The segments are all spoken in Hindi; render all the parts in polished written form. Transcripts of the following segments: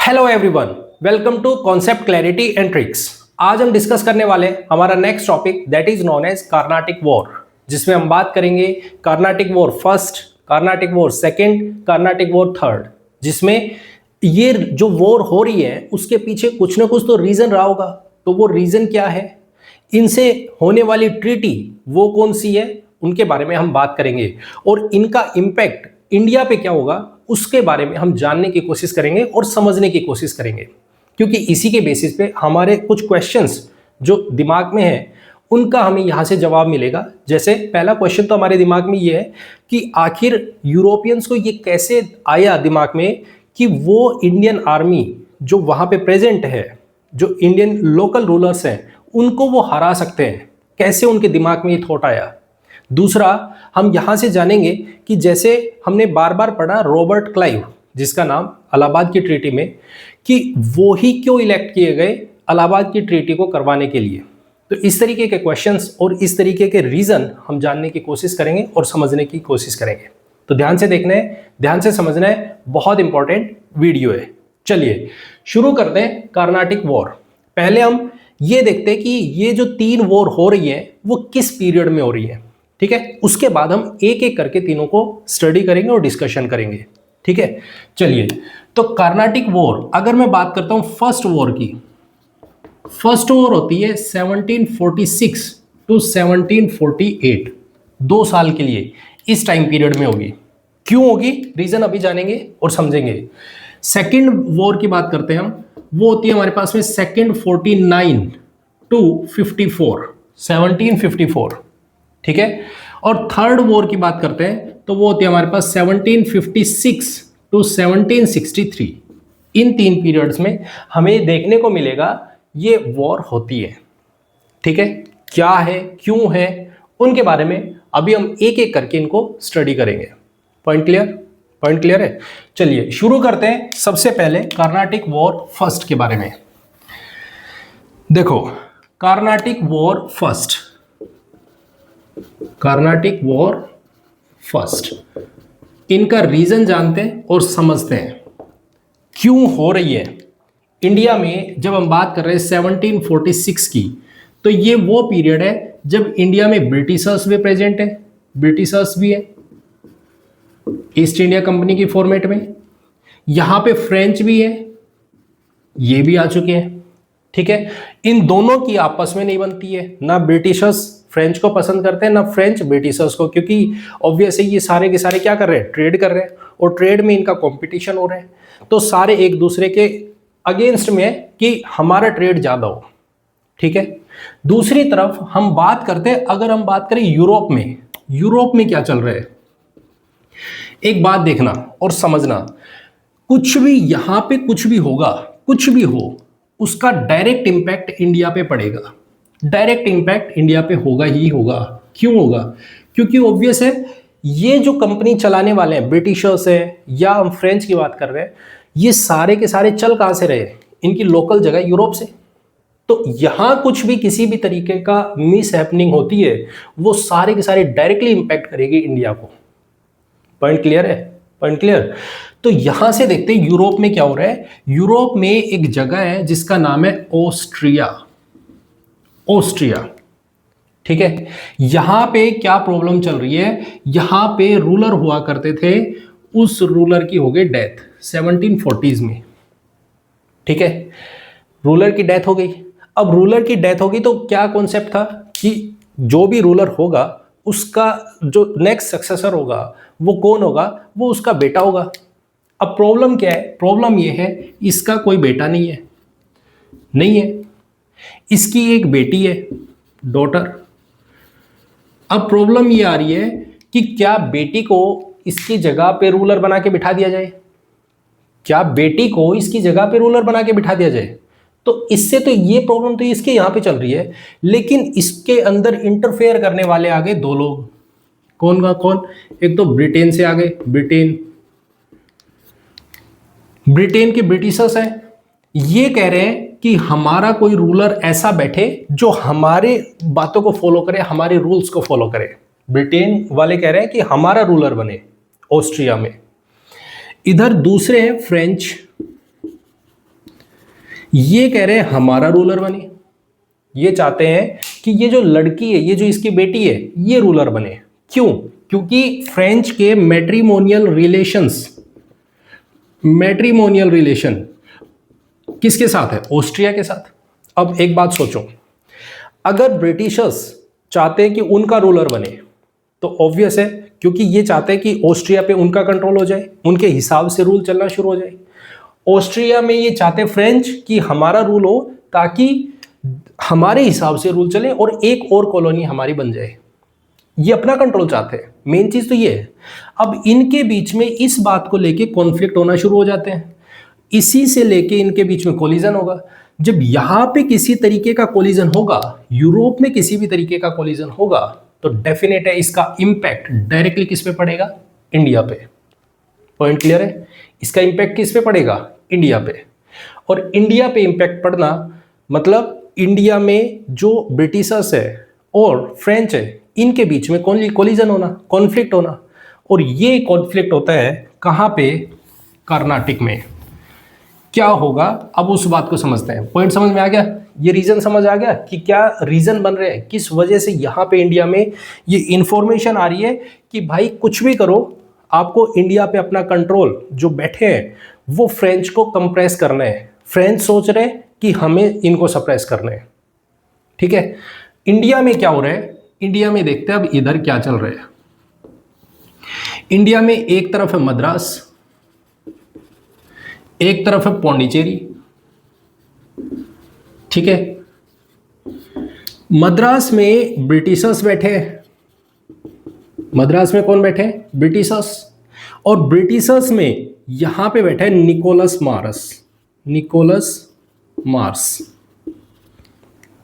Hello everyone, welcome to concept clarity and tricks. आज हम डिस्कस करने वाले हमारा next topic that is known as Carnatic war, जिसमें हम बात करेंगे Carnatic war first, Carnatic war second, Carnatic war third. जिसमें ये जो वॉर हो रही है उसके पीछे कुछ ना कुछ तो रीजन रहा होगा। तो वो रीजन क्या है, इनसे होने वाली ट्रीटी वो कौन सी है, उनके बारे में हम बात करेंगे और इनका इम्पैक्ट इंडिया पे क्या होगा उसके बारे में हम जानने की कोशिश करेंगे और समझने की कोशिश करेंगे। क्योंकि इसी के बेसिस पे हमारे कुछ क्वेश्चंस जो दिमाग में है उनका हमें यहाँ से जवाब मिलेगा। जैसे पहला क्वेश्चन तो हमारे दिमाग में ये है कि आखिर यूरोपियंस को ये कैसे आया दिमाग में कि वो इंडियन आर्मी जो वहाँ पे प्रेजेंट है, जो इंडियन लोकल रूलर्स हैं, उनको वो हरा सकते हैं। कैसे उनके दिमाग में ये थॉट आया। दूसरा, हम यहां से जानेंगे कि जैसे हमने बार बार पढ़ा रॉबर्ट क्लाइव, जिसका नाम इलाहाबाद की ट्रीटी में, कि वो ही क्यों इलेक्ट किए गए इलाहाबाद की ट्रीटी को करवाने के लिए। तो इस तरीके के क्वेश्चंस और इस तरीके के रीजन हम जानने की कोशिश करेंगे और समझने की कोशिश करेंगे। तो ध्यान से देखना है, ध्यान से समझना है, बहुत इंपॉर्टेंट वीडियो है। चलिए शुरू करते हैं कार्नाटिक वॉर। पहले हम ये देखते हैं कि ये जो 3 वॉर हो रही है वो किस पीरियड में हो रही है, ठीक है। उसके बाद हम एक एक करके तीनों को स्टडी करेंगे और डिस्कशन करेंगे, ठीक है। चलिए, तो कार्नाटिक वॉर अगर मैं बात करता हूं फर्स्ट वॉर की, फर्स्ट वॉर होती है 1746 टू 1748, 2 साल के लिए इस टाइम पीरियड में होगी। क्यों होगी, रीजन अभी जानेंगे और समझेंगे। सेकेंड वॉर की बात करते हैं हम, वो होती है हमारे पास में 249 टू 54, 1754, ठीक है। और थर्ड वॉर की बात करते हैं तो वो होती है हमारे पास 1756 टू 1763। इन 3 पीरियड्स में हमें देखने को मिलेगा ये वॉर होती है, ठीक है। क्या है, क्यों है, उनके बारे में अभी हम एक एक करके इनको स्टडी करेंगे। पॉइंट क्लियर, पॉइंट क्लियर है। चलिए शुरू करते हैं सबसे पहले कार्नाटिक वॉर फर्स्ट के बारे में। देखो, Carnatic war first, Carnatic war first, इनका रीजन जानते हैं और समझते हैं क्यों हो रही है इंडिया में। जब हम बात कर रहे हैं 1746 की, तो ये वो पीरियड है जब इंडिया में ब्रिटिशर्स भी प्रेजेंट है, ब्रिटिशर्स भी है ईस्ट इंडिया कंपनी की फॉर्मेट में। यहां पे फ्रेंच भी है, ये भी आ चुके हैं, ठीक है। इन दोनों की आपस में नहीं बनती है, ना ब्रिटिशर्स फ्रेंच को पसंद करते हैं ना फ्रेंच ब्रिटिशर्स को, क्योंकि ऑब्वियसली ये सारे के सारे क्या कर रहे हैं, ट्रेड कर रहे हैं और ट्रेड में इनका कंपटीशन हो रहा है। तो सारे एक दूसरे के अगेंस्ट में है कि हमारा ट्रेड ज्यादा हो, ठीक है। दूसरी तरफ हम बात करते हैं, अगर हम बात करें यूरोप में, यूरोप में क्या चल रहा है, एक बात देखना और समझना। कुछ भी यहां पे कुछ भी होगा, कुछ भी हो, उसका डायरेक्ट इंपैक्ट इंडिया पे पड़ेगा, डायरेक्ट इंपैक्ट इंडिया पे होगा ही होगा। क्यों होगा, क्योंकि ऑब्वियस है ये जो कंपनी चलाने वाले हैं, ब्रिटिशर्स है या हम फ्रेंच की बात कर रहे हैं, ये सारे के सारे चल कहां से रहे, इनकी लोकल जगह यूरोप से। तो यहां कुछ भी किसी भी तरीके का मिस हैपनिंग होती है वो सारे के सारे डायरेक्टली इंपैक्ट करेगी इंडिया को। पॉइंट क्लियर है, पॉइंट क्लियर। तो यहां से देखते हैं यूरोप में क्या हो रहा है। यूरोप में एक जगह है जिसका नाम है ऑस्ट्रिया, ऑस्ट्रिया, ठीक है। यहां पे क्या प्रॉब्लम चल रही है, यहां पे रूलर हुआ करते थे, उस रूलर की हो गई डेथ 1740s में, ठीक है। रूलर की डेथ हो गई। अब रूलर की डेथ होगी तो क्या कॉन्सेप्ट था कि जो भी रूलर होगा उसका जो नेक्स्ट सक्सेसर होगा वो कौन होगा, वो उसका बेटा होगा। अब प्रॉब्लम क्या है, प्रॉब्लम ये है इसका कोई बेटा नहीं है, नहीं है, इसकी एक बेटी है, डॉटर। अब प्रॉब्लम ये आ रही है कि क्या बेटी को इसकी जगह पे रूलर बना के बिठा दिया जाए, क्या बेटी को इसकी जगह पे रूलर बना के बिठा दिया जाए। तो इससे तो ये प्रॉब्लम तो इसके यहां पे चल रही है, लेकिन इसके अंदर इंटरफेयर करने वाले आ गए 2 लोग। कौन का कौन, एक तो ब्रिटेन से आ गए, ब्रिटेन, ब्रिटेन के ब्रिटिशर्स हैं, ये कह रहे हैं कि हमारा कोई रूलर ऐसा बैठे जो हमारे बातों को फॉलो करे, हमारे रूल्स को फॉलो करे। ब्रिटेन वाले कह रहे हैं कि हमारा रूलर बने ऑस्ट्रिया में। इधर दूसरे हैं फ्रेंच, ये कह रहे हैं हमारा रूलर बने, ये चाहते हैं कि ये जो लड़की है, ये जो इसकी बेटी है, ये रूलर बने। क्यों? क्योंकि फ्रेंच के मैट्रिमोनियल रिलेशन किसके साथ है? ऑस्ट्रिया के साथ। अब एक बात सोचो, अगर ब्रिटिशर्स चाहते हैं कि उनका रूलर बने तो ऑब्वियस है, क्योंकि ये चाहते हैं कि ऑस्ट्रिया पे उनका कंट्रोल हो जाए, उनके हिसाब से रूल चलना शुरू हो जाए। ऑस्ट्रिया में ये चाहते हैं फ्रेंच कि हमारा रूल हो ताकि हमारे हिसाब से रूल चले और एक और कॉलोनी हमारी बन जाए। ये अपना कंट्रोल चाहते हैं, मेन चीज तो ये है। अब इनके बीच में इस बात को लेके कॉन्फ्लिक्ट होना शुरू हो जाते हैं, इसी से लेके इनके बीच में कोलिजन होगा। जब यहां पे किसी तरीके का कोलिजन होगा, यूरोप में किसी भी तरीके का कोलिजन होगा, तो डेफिनेट है इसका इंपैक्ट डायरेक्टली किस पे पड़ेगा? इंडिया पे। पॉइंट क्लियर है? इसका इंपैक्ट किस पे पड़ेगा? इंडिया पे। और इंडिया पे इंपैक्ट पड़ना मतलब इंडिया में जो ब्रिटिशर्स है और फ्रेंच है, इनके बीच में कोलिजन होना, कॉन्फ्लिक्ट होना। और ये कॉन्फ्लिक्ट होता है कहां पे? कर्नाटक में। क्या होगा? अब उस बात को समझते हैं। पॉइंट समझ में आ गया? ये रीजन समझ आ गया कि क्या रीजन बन रहे हैं, किस वजह से यहां पे इंडिया में ये इंफॉर्मेशन आ रही है कि भाई कुछ भी करो, आपको इंडिया पे अपना कंट्रोल जो बैठे हैं वो फ्रेंच को कंप्रेस करना है। फ्रेंच सोच रहे हैं कि हमें इनको सप्रेस करना है। ठीक है, इंडिया में क्या हो रहा है? इंडिया में देखते हैं अब इधर क्या चल रहा है। इंडिया में एक तरफ है मद्रास, एक तरफ है पौंडीचेरी। ठीक है, मद्रास में ब्रिटिशर्स बैठे हैं। मद्रास में कौन बैठे हैं? ब्रिटिशर्स। और ब्रिटिशर्स में यहां पे बैठे हैं निकोलस मार्स।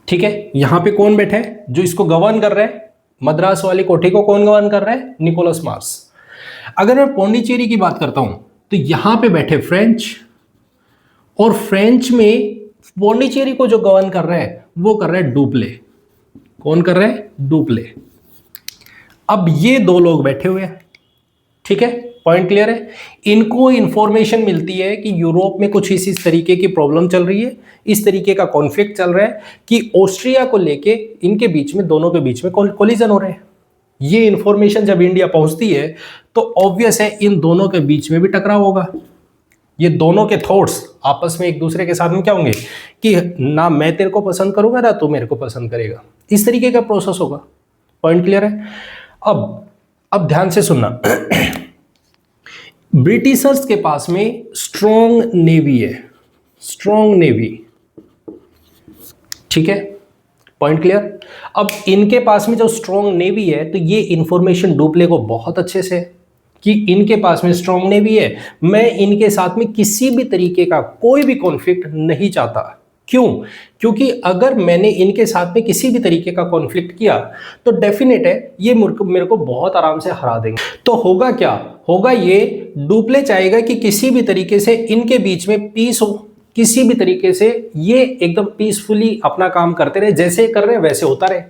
ठीक है, यहां पे कौन बैठे हैं? जो इसको गवर्न कर रहे हैं, मद्रास वाली कोठी को कौन गवर्न कर रहा है? Nicholas Morse. अगर मैं पौंडीचेरी की बात करता हूं तो यहां पे बैठे फ्रेंच, और फ्रेंच में पौंडीचेरी को जो गवर्न कर रहा है वो कर रहा है डुप्ले। कौन कर रहा है? डुप्ले। अब ये दो लोग बैठे हुए हैं। ठीक है, पॉइंट क्लियर है? इनको इंफॉर्मेशन मिलती है कि यूरोप में कुछ इस तरीके की प्रॉब्लम चल रही है, इस तरीके का कॉन्फ्लिक्ट चल रहा है कि ऑस्ट्रिया को लेके इनके बीच में, दोनों के बीच में कोलिजन हो रहे हैं। ये इंफॉर्मेशन जब इंडिया पहुंचती है तो ऑब्वियस है इन दोनों के बीच में भी टकराव होगा। ये दोनों के थॉट्स आपस में एक दूसरे के साथ में क्या होंगे कि ना मैं तेरे को पसंद करूंगा ना तू मेरे को पसंद करेगा। इस तरीके का प्रोसेस होगा। पॉइंट क्लियर है? अब ध्यान से सुनना। ब्रिटिशर्स के पास में स्ट्रॉन्ग नेवी है, स्ट्रॉन्ग नेवी। ठीक है, पॉइंट क्लियर? अब इनके पास में जो स्ट्रॉन्ग नेवी है तो ये इंफॉर्मेशन डुप्ले को बहुत अच्छे से है कि इनके पास में स्ट्रॉन्ग नेवी है, मैं इनके साथ में किसी भी तरीके का कोई भी कॉन्फ्लिक्ट नहीं चाहता। क्यों? क्योंकि अगर मैंने इनके साथ में किसी भी तरीके का कॉन्फ्लिक्ट किया तो डेफिनेट है ये मेरे को बहुत आराम से हरा देंगे। तो होगा क्या? होगा ये डुप्ले चाहेगा कि किसी भी तरीके से इनके बीच में पीस हो, किसी भी तरीके से ये एकदम पीसफुली अपना काम करते रहे, जैसे कर रहे हैं वैसे होता रहे।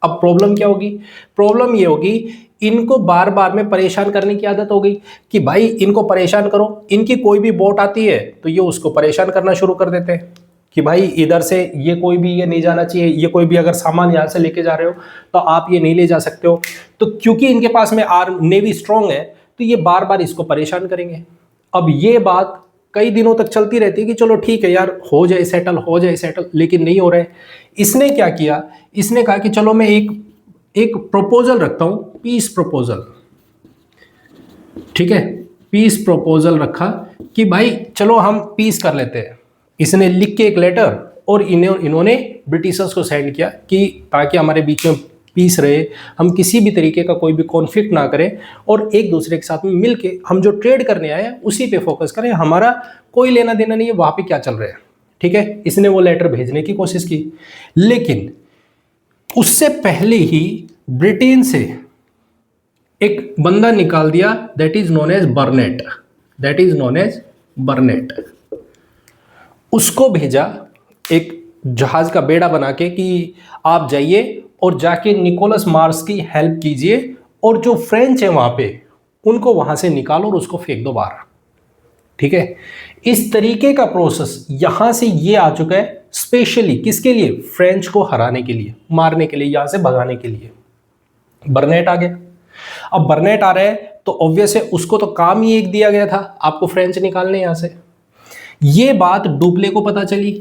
अब प्रॉब्लम क्या होगी? प्रॉब्लम ये होगी इनको बार बार में परेशान करने की आदत हो गई कि भाई इनको परेशान करो, इनकी कोई भी बोट आती है तो ये उसको परेशान करना शुरू कर देते हैं कि भाई इधर से ये कोई भी ये नहीं जाना चाहिए, ये कोई भी अगर सामान यहाँ से लेके जा रहे हो तो आप ये नहीं ले जा सकते हो। तो क्योंकि इनके पास में नेवी स्ट्रांग है तो ये बार बार इसको परेशान करेंगे। अब ये बात कई दिनों तक चलती रहती है कि चलो ठीक है यार हो जाए सेटल, लेकिन नहीं हो रहा है। इसने क्या किया? इसने कहा कि चलो मैं एक प्रपोजल रखता हूं, पीस प्रपोजल। ठीक है, पीस प्रपोजल रखा कि भाई चलो हम पीस कर लेते हैं। इसने लिख के एक लेटर और इन्होंने ब्रिटिशर्स को सेंड किया कि ताकि हमारे बीच में पीस रहे, हम किसी भी तरीके का कोई भी कॉन्फ्लिक्ट ना करें और एक दूसरे के साथ में मिलके हम जो ट्रेड करने आए हैं उसी पे फोकस करें, हमारा कोई लेना देना नहीं है वहां पे क्या चल रहा है। ठीक है, इसने वो लेटर भेजने की कोशिश की, लेकिन उससे पहले ही ब्रिटेन से एक बंदा निकाल दिया, that is known as Barnett. उसको भेजा एक जहाज का बेड़ा बना के कि आप जाइए और जाके निकोलस मार्स की हेल्प कीजिए और जो फ्रेंच है वहां पे उनको वहां से निकालो और उसको फेंक दो बाहर। ठीक है, इस तरीके का प्रोसेस यहां से ये आ चुका है स्पेशली किसके लिए, फ्रेंच को हराने के लिए, मारने के लिए, यहां से भगाने के लिए। बर्नेट आ गया। अब बर्नेट आ रहा है तो ऑब्वियस है उसको तो काम ही एक दिया गया था, आपको फ्रेंच निकालने यहां से। ये बात डुप्ले को पता चली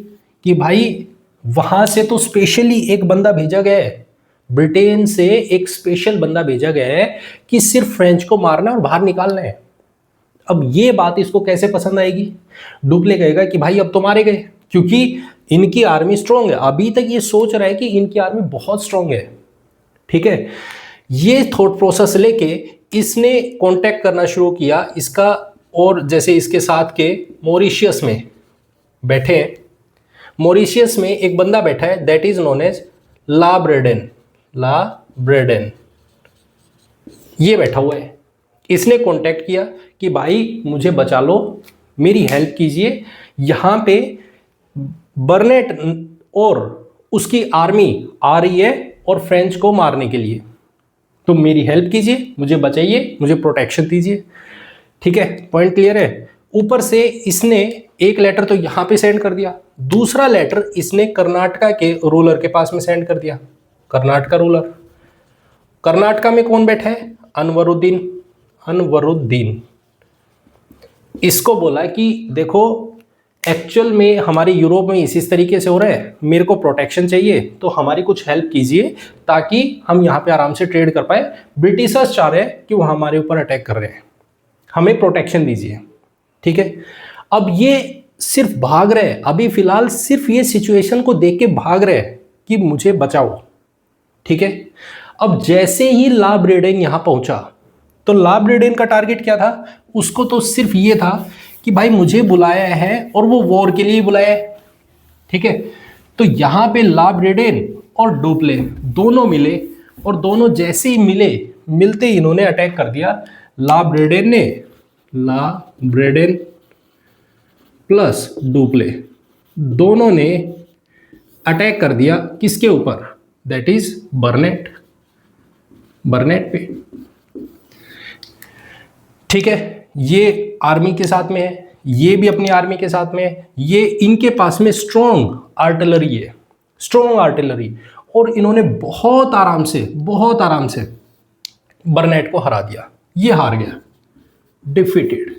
कि भाई वहां से तो स्पेशली एक बंदा भेजा गया है, ब्रिटेन से एक स्पेशल बंदा भेजा गया है कि सिर्फ फ्रेंच को मारना और बाहर निकालना है। अब ये बात इसको कैसे पसंद आएगी, डुप्ले कहेगा कि भाई अब तो मारे गए, क्योंकि इनकी आर्मी स्ट्रांग है। अभी तक ये सोच रहा है कि इनकी आर्मी बहुत स्ट्रांग है। ठीक है, ये थॉट प्रोसेस लेके इसने कांटेक्ट करना शुरू किया इसका, और जैसे इसके साथ के मॉरिशियस में बैठे हैं, मॉरिशियस में एक बंदा बैठा है that is known as La Bourdonnais, ये बैठा हुआ है। इसने कांटेक्ट किया कि भाई मुझे बचा लो, मेरी हेल्प कीजिए, यहाँ पे बर्नेट और उसकी आर्मी आ रही है और फ्रेंच को मारने के लिए, तो मेरी हेल्प कीजिए, मुझे बचाइए, मुझे प्रोटेक्शन दीजिए। ठीक है, पॉइंट क्लियर है। ऊपर से इसने एक लेटर तो यहां पे सेंड कर दिया, दूसरा लेटर इसने कर्नाटका के रूलर के पास में सेंड कर दिया। कर्नाटका रूलर, कर्नाटका में कौन बैठा है, अनवरुद्दीन। इसको बोला कि देखो एक्चुअल में हमारे यूरोप में इस तरीके से हो रहा है, मेरे को प्रोटेक्शन चाहिए, तो हमारी कुछ हेल्प कीजिए ताकि हम यहाँ पे आराम से ट्रेड कर पाए। ब्रिटिशर्स चाह रहे हैं कि वो हमारे ऊपर अटैक कर रहे हैं, हमें प्रोटेक्शन दीजिए। ठीक है, अब ये सिर्फ भाग रहे हैं, अभी फिलहाल सिर्फ ये सिचुएशन को देख के भाग रहे हैं कि मुझे बचाओ। ठीक है, अब जैसे ही ला ब्रेडेन यहां पहुंचा तो ला ब्रेडेन का टारगेट क्या था, उसको तो सिर्फ ये था कि भाई मुझे बुलाया है और वो वॉर के लिए बुलाया है। ठीक है, तो यहां पे ला ब्रेडेन और डुप्ले दोनों मिले, और दोनों जैसे ही मिलते ही इन्होंने अटैक कर दिया। ला ब्रेडेन प्लस डुप्ले दोनों ने अटैक कर दिया किसके ऊपर, दैट इज बर्नेट पे। ठीक है, ये आर्मी के साथ में है, ये भी अपनी आर्मी के साथ में है, ये इनके पास में स्ट्रॉन्ग आर्टिलरी है, और इन्होंने बहुत आराम से बर्नेट को हरा दिया। ये हार गया, डिफीटेड।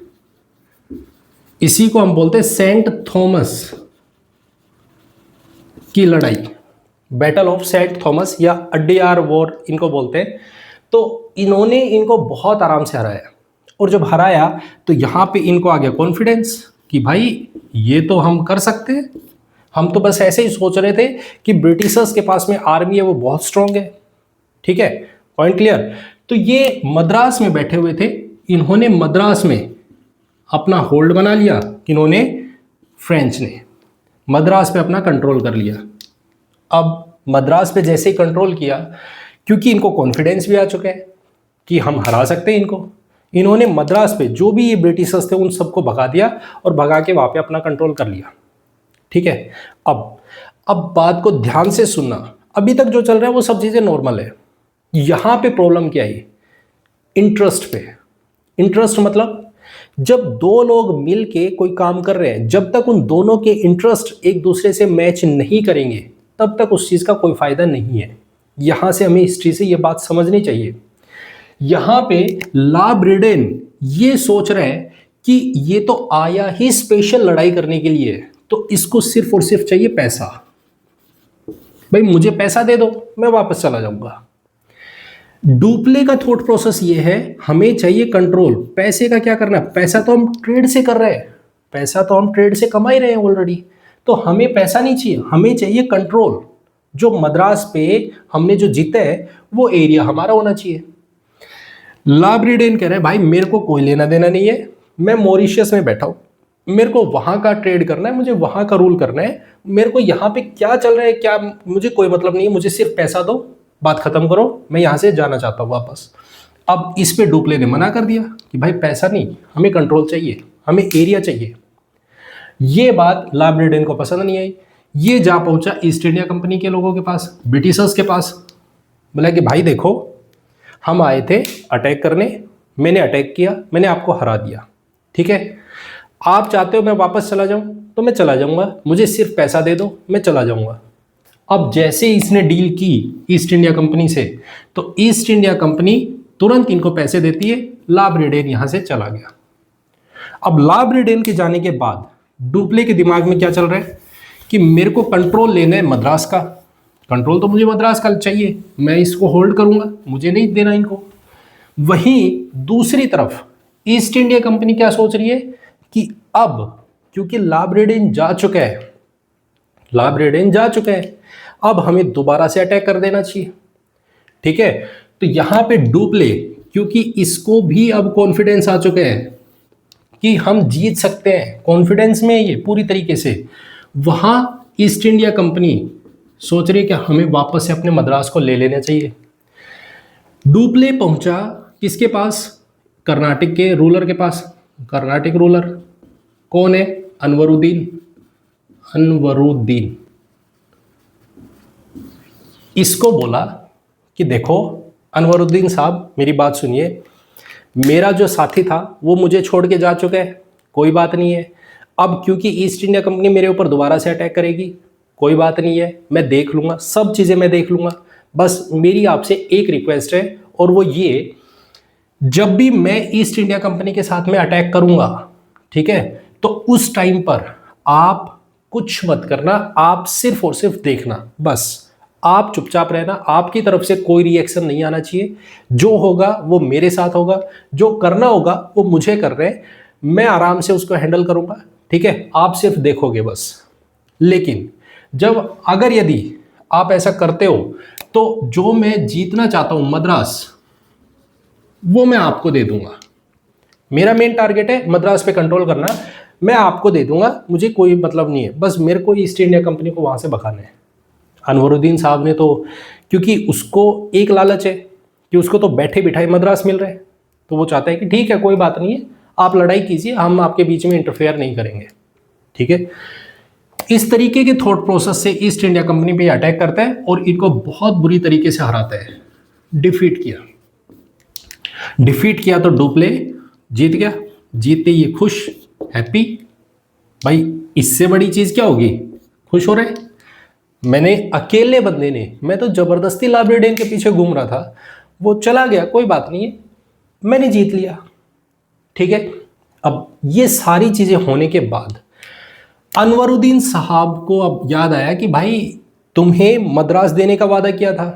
इसी को हम बोलते हैं सेंट थॉमस की लड़ाई, बैटल ऑफ सेंट थॉमस या अड्डियार वॉर इनको बोलते हैं। तो इन्होंने इनको बहुत आराम से हराया, और जब हराया तो यहाँ पे इनको आ गया कॉन्फिडेंस कि भाई ये तो हम कर सकते हैं, हम तो बस ऐसे ही सोच रहे थे कि ब्रिटिशर्स के पास में आर्मी है वो बहुत स्ट्रांग है। ठीक है, पॉइंट क्लियर। तो ये मद्रास में बैठे हुए थे, इन्होंने मद्रास में अपना होल्ड बना लिया, इन्होंने फ्रेंच ने मद्रास पे अपना कंट्रोल कर लिया। अब मद्रास पे जैसे ही कंट्रोल किया, क्योंकि इनको कॉन्फिडेंस भी आ चुका है कि हम हरा सकते हैं इनको, इन्होंने मद्रास पे जो भी ये ब्रिटिशर्स थे उन सबको भगा दिया और भगा के वहां पे अपना कंट्रोल कर लिया। ठीक है, अब बात को ध्यान से सुनना, अभी तक जो चल रहा है वो सब चीजें नॉर्मल है। यहां पे प्रॉब्लम क्या है, इंटरेस्ट पे। इंटरेस्ट मतलब जब दो लोग मिलके कोई काम कर रहे हैं, जब तक उन दोनों के इंटरेस्ट एक दूसरे से मैच नहीं करेंगे तब तक उस चीज का कोई फायदा नहीं है। यहां से हमें हिस्ट्री से ये बात समझनी चाहिए। यहां पे ला ब्रेडेन ये सोच रहे हैं कि ये तो आया ही स्पेशल लड़ाई करने के लिए, तो इसको सिर्फ और सिर्फ चाहिए पैसा। भाई मुझे पैसा दे दो, मैं वापस चला जाऊंगा। डुप्ले का थॉट प्रोसेस ये है, हमें चाहिए कंट्रोल। पैसे का क्या करना है, पैसा तो हम ट्रेड से कर रहे हैं, पैसा तो हम ट्रेड से कमा ही रहे हैं ऑलरेडी, तो हमें पैसा नहीं चाहिए, हमें चाहिए कंट्रोल। जो मद्रास पे हमने जो जीता है वो एरिया हमारा होना चाहिए। ला ब्रेडेन कह रहे हैं भाई मेरे को कोई लेना देना नहीं है, मैं मॉरिशियस में बैठा हूं, मेरे को वहां का ट्रेड करना है, मुझे वहां का रूल करना है, मेरे को यहाँ पे क्या चल रहा है क्या मुझे कोई मतलब नहीं है, मुझे सिर्फ पैसा दो, बात खत्म करो, मैं यहाँ से जाना चाहता हूँ वापस। अब इस पे डुप्ले ने मना कर दिया कि भाई पैसा नहीं, हमें कंट्रोल चाहिए, हमें एरिया चाहिए। ये बात ला ब्रेडेन को पसंद नहीं आई। ये जा पहुंचा ईस्ट इंडिया कंपनी के लोगों के पास, ब्रिटिशर्स के पास, बोला कि भाई देखो हम आए थे अटैक करने, मैंने अटैक किया, मैंने आपको हरा दिया। ठीक है, आप चाहते हो मैं वापस चला जाऊं तो मैं चला जाऊंगा, मुझे सिर्फ पैसा दे दो, मैं चला जाऊंगा। अब जैसे ही इसने डील की ईस्ट इंडिया कंपनी से, तो ईस्ट इंडिया कंपनी तुरंत इनको पैसे देती है, ला ब्रिडेन यहां से चला गया। अब ला ब्रिडेन के जाने के बाद डुप्ले के दिमाग में क्या चल रहा है कि मेरे को कंट्रोल लेना है मद्रास का, कंट्रोल तो मुझे मद्रास का चाहिए, मैं इसको होल्ड करूंगा, मुझे नहीं देना इनको। वहीं दूसरी तरफ ईस्ट इंडिया कंपनी क्या सोच रही है कि अब क्योंकि ला ब्रिडेन जा चुका है, ला ब्रिडेन जा चुका है, अब हमें दोबारा से अटैक कर देना चाहिए। ठीक है, तो यहां पे डुप्ले, क्योंकि इसको भी अब कॉन्फिडेंस आ चुका है कि हम जीत सकते हैं, कॉन्फिडेंस में ये पूरी तरीके से, वहां ईस्ट इंडिया कंपनी सोच रही है कि हमें वापस से अपने मद्रास को ले लेना चाहिए। डुप्ले पहुंचा किसके पास? कर्नाटक के रूलर के पास। कर्नाटक रूलर कौन है? अनवरुद्दीन। अनवरुद्दीन इसको बोला कि देखो अनवरुद्दीन साहब, मेरी बात सुनिए, मेरा जो साथी था वो मुझे छोड़ के जा चुका है, कोई बात नहीं है। अब क्योंकि ईस्ट इंडिया कंपनी मेरे ऊपर दोबारा से अटैक करेगी, कोई बात नहीं है, मैं देख लूँगा, सब चीज़ें मैं देख लूँगा। बस मेरी आपसे एक रिक्वेस्ट है, और वो ये, जब भी मैं ईस्ट इंडिया कंपनी के साथ में अटैक करूँगा, ठीक है, तो उस टाइम पर आप कुछ मत करना, आप सिर्फ और सिर्फ देखना, बस आप चुपचाप रहना, आपकी तरफ से कोई रिएक्शन नहीं आना चाहिए। जो होगा वो मेरे साथ होगा, जो करना होगा वो मुझे कर रहे हैं, मैं आराम से उसको हैंडल करूंगा, ठीक है, आप सिर्फ देखोगे बस। लेकिन जब अगर यदि आप ऐसा करते हो तो जो मैं जीतना चाहता हूं मद्रास, वो मैं आपको दे दूंगा। मेरा मेन टारगेट है मद्रास पे कंट्रोल करना, मैं आपको दे दूंगा, मुझे कोई मतलब नहीं है, बस मेरे को ईस्ट इंडिया कंपनी को वहां से भगाना है। अनवरुद्दीन साहब ने तो, क्योंकि उसको एक लालच है कि उसको तो बैठे बिठाए मद्रास मिल रहे हैं, तो वो चाहता है कि ठीक है कोई बात नहीं है, आप लड़ाई कीजिए, हम आपके बीच में इंटरफेयर नहीं करेंगे। ठीक है, इस तरीके के थॉट प्रोसेस से ईस्ट इंडिया कंपनी पे अटैक करता है और इनको बहुत बुरी तरीके से हराता है, डिफीट किया। डिफीट किया तो डुप्ले जीत गया, जीतते ये खुश, हैप्पी, भाई इससे बड़ी चीज क्या होगी, खुश हो रहे। मैंने अकेले बंदे ने, मैं तो जबरदस्ती ला ब्रिडेन के पीछे घूम रहा था, वो चला गया, कोई बात नहीं है, मैंने जीत लिया। ठीक है, अब ये सारी चीजें होने के बाद अनवरुद्दीन साहब को अब याद आया कि भाई तुम्हें मद्रास देने का वादा किया था,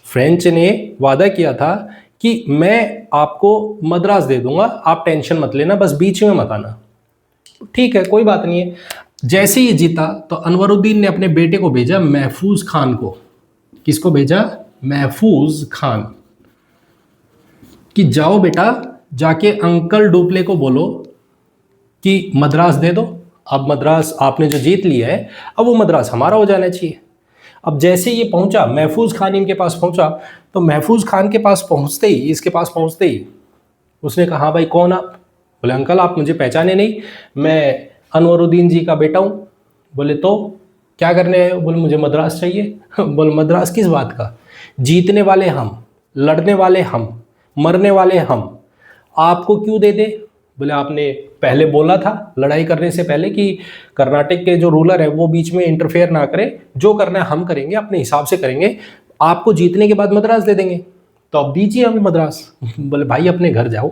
फ्रेंच ने वादा किया था कि मैं आपको मद्रास दे दूंगा, आप टेंशन मत लेना, बस बीच में मत आना। ठीक है कोई बात नहीं है। जैसे ही जीता तो अनवरुद्दीन ने अपने बेटे को भेजा, महफूज खान को। किसको भेजा? महफूज खान, कि जाओ बेटा जाके अंकल डुप्ले को बोलो कि मद्रास दे दो, अब मद्रास आपने जो जीत लिया है, अब वो मद्रास हमारा हो जाना चाहिए। अब जैसे ये पहुंचा, महफूज खान इनके पास पहुंचा, तो महफूज खान के पास पहुंचते ही, इसके पास पहुंचते ही उसने कहा हाँ भाई कौन आप? बोले अंकल आप मुझे पहचाने नहीं, मैं अनवरुद्दीन जी का बेटा हूँ। बोले तो क्या करने आए हो? बोले मुझे मद्रास चाहिए। बोले मद्रास किस बात का? जीतने वाले हम, लड़ने वाले हम, मरने वाले हम, आपको क्यों दे दे? बोले आपने पहले बोला था लड़ाई करने से पहले कि कर्नाटक के जो रूलर है वो बीच में इंटरफेयर ना करे, जो करना है हम करेंगे, अपने हिसाब से करेंगे, आपको जीतने के बाद मद्रास दे देंगे, तो अब दीजिए हमें मद्रास। बोले भाई अपने घर जाओ,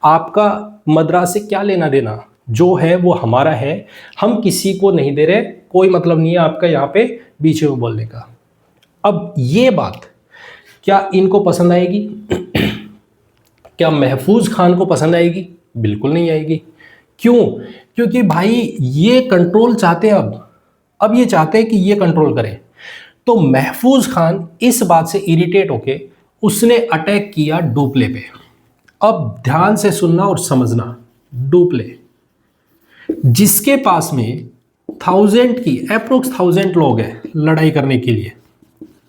आपका मद्रास से क्या लेना देना, जो है वो हमारा है, हम किसी को नहीं दे रहे, कोई मतलब नहीं है आपका यहाँ पे बीच में बोलने का। अब ये बात क्या इनको पसंद आएगी? क्या महफूज खान को पसंद आएगी? बिल्कुल नहीं आएगी। क्यों? क्योंकि भाई ये कंट्रोल चाहते हैं, अब ये चाहते हैं कि ये कंट्रोल करें। तो महफूज खान इस बात से इरिटेट होके उसने अटैक किया डुप्ले पे। अब ध्यान से सुनना और समझना, डुप्ले जिसके पास में 1000 की अप्रोक्स 1000 लोग हैं लड़ाई करने के लिए,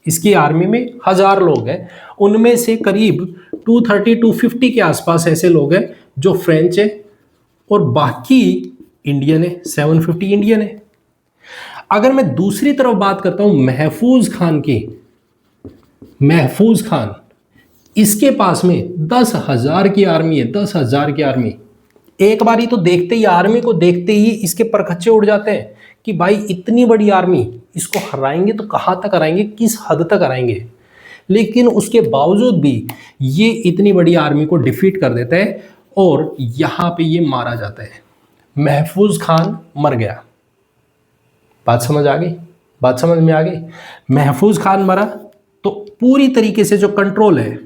इसकी आर्मी में 1000 लोग हैं, उनमें से करीब 230-250 के आसपास ऐसे लोग हैं जो फ्रेंच है, और बाकी इंडियन है, 750 इंडियन है। अगर मैं दूसरी तरफ बात करता हूं महफूज खान की, महफूज खान इसके पास में 10,000 की आर्मी है, 10,000 की आर्मी। एक बारी तो देखते ही, आर्मी को देखते ही इसके परखच्चे उड़ जाते हैं कि भाई इतनी बड़ी आर्मी, इसको हराएंगे तो कहाँ तक हराएंगे, किस हद तक हराएंगे। लेकिन उसके बावजूद भी ये इतनी बड़ी आर्मी को डिफीट कर देता है और यहाँ पे ये मारा जाता है। महफूज खान मर गया। बात समझ आ गई? बात समझ में आ गई? महफूज खान मरा तो पूरी तरीके से जो कंट्रोल है,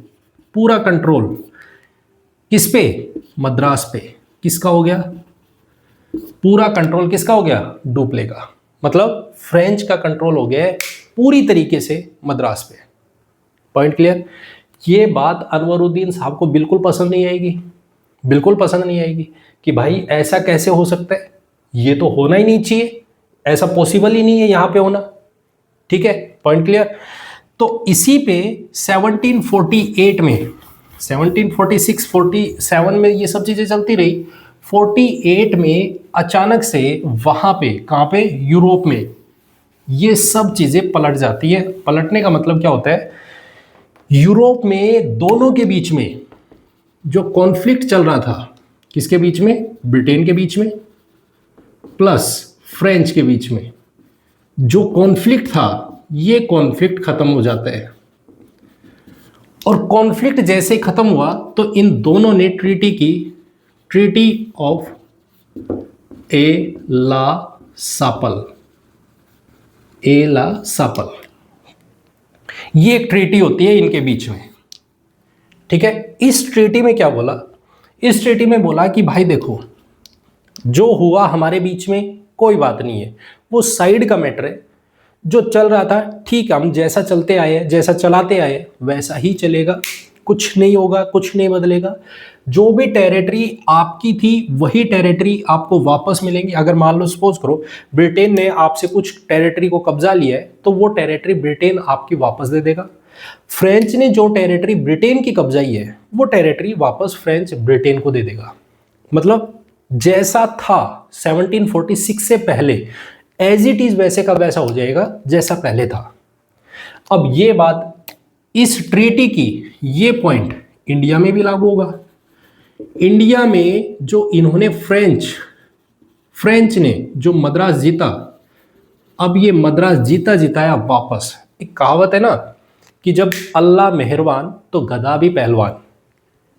पूरा कंट्रोल किस पे? मद्रास पे। किसका हो गया? पूरा कंट्रोल किसका हो गया? डुप्ले का। मतलब फ्रेंच का कंट्रोल हो गया है पूरी तरीके से मद्रास पे। Point clear? ये बात अनवरुद्दीन साहब को बिल्कुल पसंद नहीं आएगी, बिल्कुल पसंद नहीं आएगी कि भाई ऐसा कैसे हो सकता है, ये तो होना ही नहीं चाहिए, ऐसा पॉसिबल ही नहीं है यहां पे होना। ठीक है, पॉइंट क्लियर? तो इसी पे 1748 में, 1746 47 में ये सब चीजें चलती रही। 48 में अचानक से वहां पे, कहां पे? यूरोप में ये सब चीजें पलट जाती है। पलटने का मतलब क्या होता है? यूरोप में दोनों के बीच में जो कॉन्फ्लिक्ट चल रहा था, किसके बीच में? ब्रिटेन के बीच में प्लस फ्रेंच के बीच में, जो कॉन्फ्लिक्ट था ये कॉन्फ्लिक्ट खत्म हो जाता है। और कॉन्फ्लिक्ट जैसे खत्म हुआ तो इन दोनों ने ट्रीटी की, ट्रीटी ऑफ ए ला सापल। ए ला सापल, ये एक ट्रीटी होती है इनके बीच में। ठीक है, इस ट्रीटी में क्या बोला? इस ट्रीटी में बोला कि भाई देखो, जो हुआ हमारे बीच में कोई बात नहीं है, वो साइड का मैटर है। जो चल रहा था ठीक है, हम जैसा चलते आए, जैसा चलाते आए वैसा ही चलेगा, कुछ नहीं होगा, कुछ नहीं बदलेगा। जो भी टेरिटरी आपकी थी वही टेरिटरी आपको वापस मिलेंगी। अगर मान लो सपोज करो ब्रिटेन ने आपसे कुछ टेरिटरी को कब्जा लिया है तो वो टेरिटरी ब्रिटेन आपकी वापस दे देगा। फ्रेंच ने जो टेरिटरी ब्रिटेन की कब्जाई है वो टेरिटरी वापस फ्रेंच ब्रिटेन को दे देगा। मतलब जैसा था 1746 से पहले एज इट इज वैसे का वैसा हो जाएगा जैसा पहले था। अब ये बात, इस ट्रीटी की ये पॉइंट इंडिया में भी लागू होगा। इंडिया में जो इन्होंने फ्रेंच ने जो मद्रास जीता, अब ये मद्रास जीता जिताया वापस। एक कहावत है ना कि जब अल्लाह मेहरबान तो गधा भी पहलवान,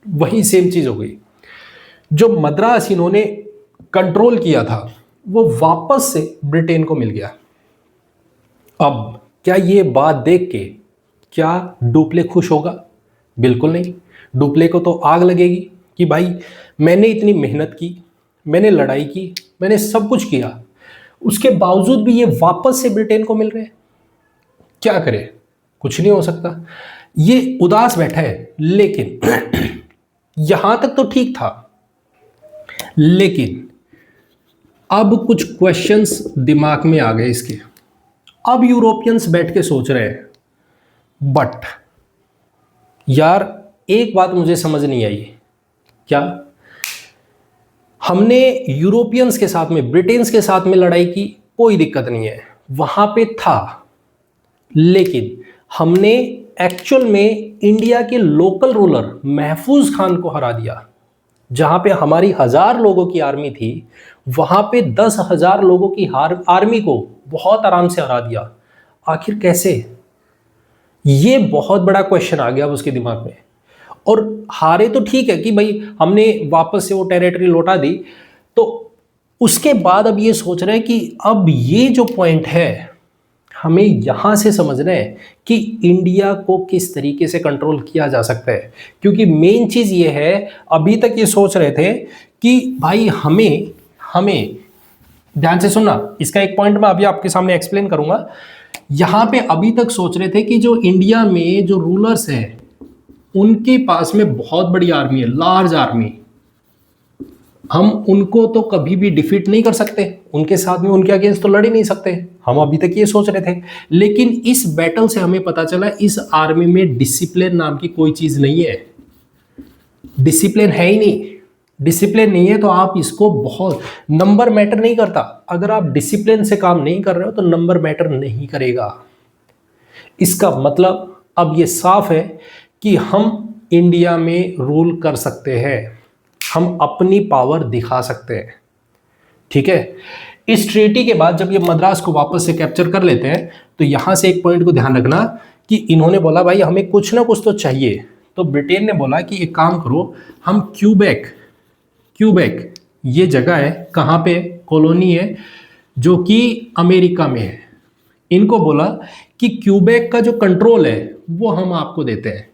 वही सेम चीज हो गई। जो मद्रास इन्होंने कंट्रोल किया था वो वापस से ब्रिटेन को मिल गया। अब क्या ये बात देख के क्या डुप्ले खुश होगा? बिल्कुल नहीं। डुप्ले को तो आग लगेगी कि भाई मैंने इतनी मेहनत की, मैंने लड़ाई की, मैंने सब कुछ किया, उसके बावजूद भी ये वापस से ब्रिटेन को मिल रहे हैं, क्या करे? कुछ नहीं हो सकता। ये उदास बैठा है। लेकिन यहां तक तो ठीक था, लेकिन अब कुछ क्वेश्चंस दिमाग में आ गए इसके। अब यूरोपियंस बैठ के सोच रहे हैं, बट यार एक बात मुझे समझ नहीं आई। क्या? हमने यूरोपियंस के साथ में, ब्रिटेन्स के साथ में लड़ाई की, कोई दिक्कत नहीं है, वहां पे था, लेकिन हमने एक्चुअल में इंडिया के लोकल रूलर महफूज खान को हरा दिया। जहां पे हमारी 1000 लोगों की आर्मी थी वहां पे 10,000 लोगों की आर्मी को बहुत आराम से हरा दिया। आखिर कैसे? ये बहुत बड़ा क्वेश्चन आ गया अब उसके दिमाग में। और हारे तो ठीक है कि भाई हमने वापस से वो टेरिटरी लौटा दी, तो उसके बाद अब ये सोच रहे हैं कि अब ये जो पॉइंट है हमें यहां से समझना है कि इंडिया को किस तरीके से कंट्रोल किया जा सकता है। क्योंकि मेन चीज ये है, अभी तक ये सोच रहे थे कि भाई हमें ध्यान से सुनना, इसका एक पॉइंट मैं अभी आपके सामने एक्सप्लेन करूंगा। यहां पे अभी तक सोच रहे थे कि जो इंडिया में जो रूलर्स हैं उनके पास में बहुत बड़ी आर्मी है, लार्ज आर्मी, हम उनको तो कभी भी डिफीट नहीं कर सकते, उनके साथ में उनके अगेंस्ट तो लड़ ही नहीं सकते। हम अभी तक ये सोच रहे थे, लेकिन इस बैटल से हमें पता चला इस आर्मी में डिसिप्लिन नाम की कोई चीज नहीं है। डिसिप्लिन है ही नहीं। डिसिप्लिन नहीं है तो आप इसको, बहुत नंबर मैटर नहीं करता। अगर आप डिसिप्लिन से काम नहीं कर रहे हो तो नंबर मैटर नहीं करेगा। इसका मतलब अब ये साफ है कि हम इंडिया में रूल कर सकते हैं, हम अपनी पावर दिखा सकते हैं। ठीक है, इस ट्रीटी के बाद जब ये मद्रास को वापस से कैप्चर कर लेते हैं तो यहां से एक पॉइंट को ध्यान रखना कि इन्होंने बोला भाई हमें कुछ ना कुछ तो चाहिए। तो ब्रिटेन ने बोला कि एक काम करो, हम क्यूबेक ये जगह है, कहाँ पे कॉलोनी है जो कि अमेरिका में है, इनको बोला कि क्यूबेक का जो कंट्रोल है वो हम आपको देते हैं।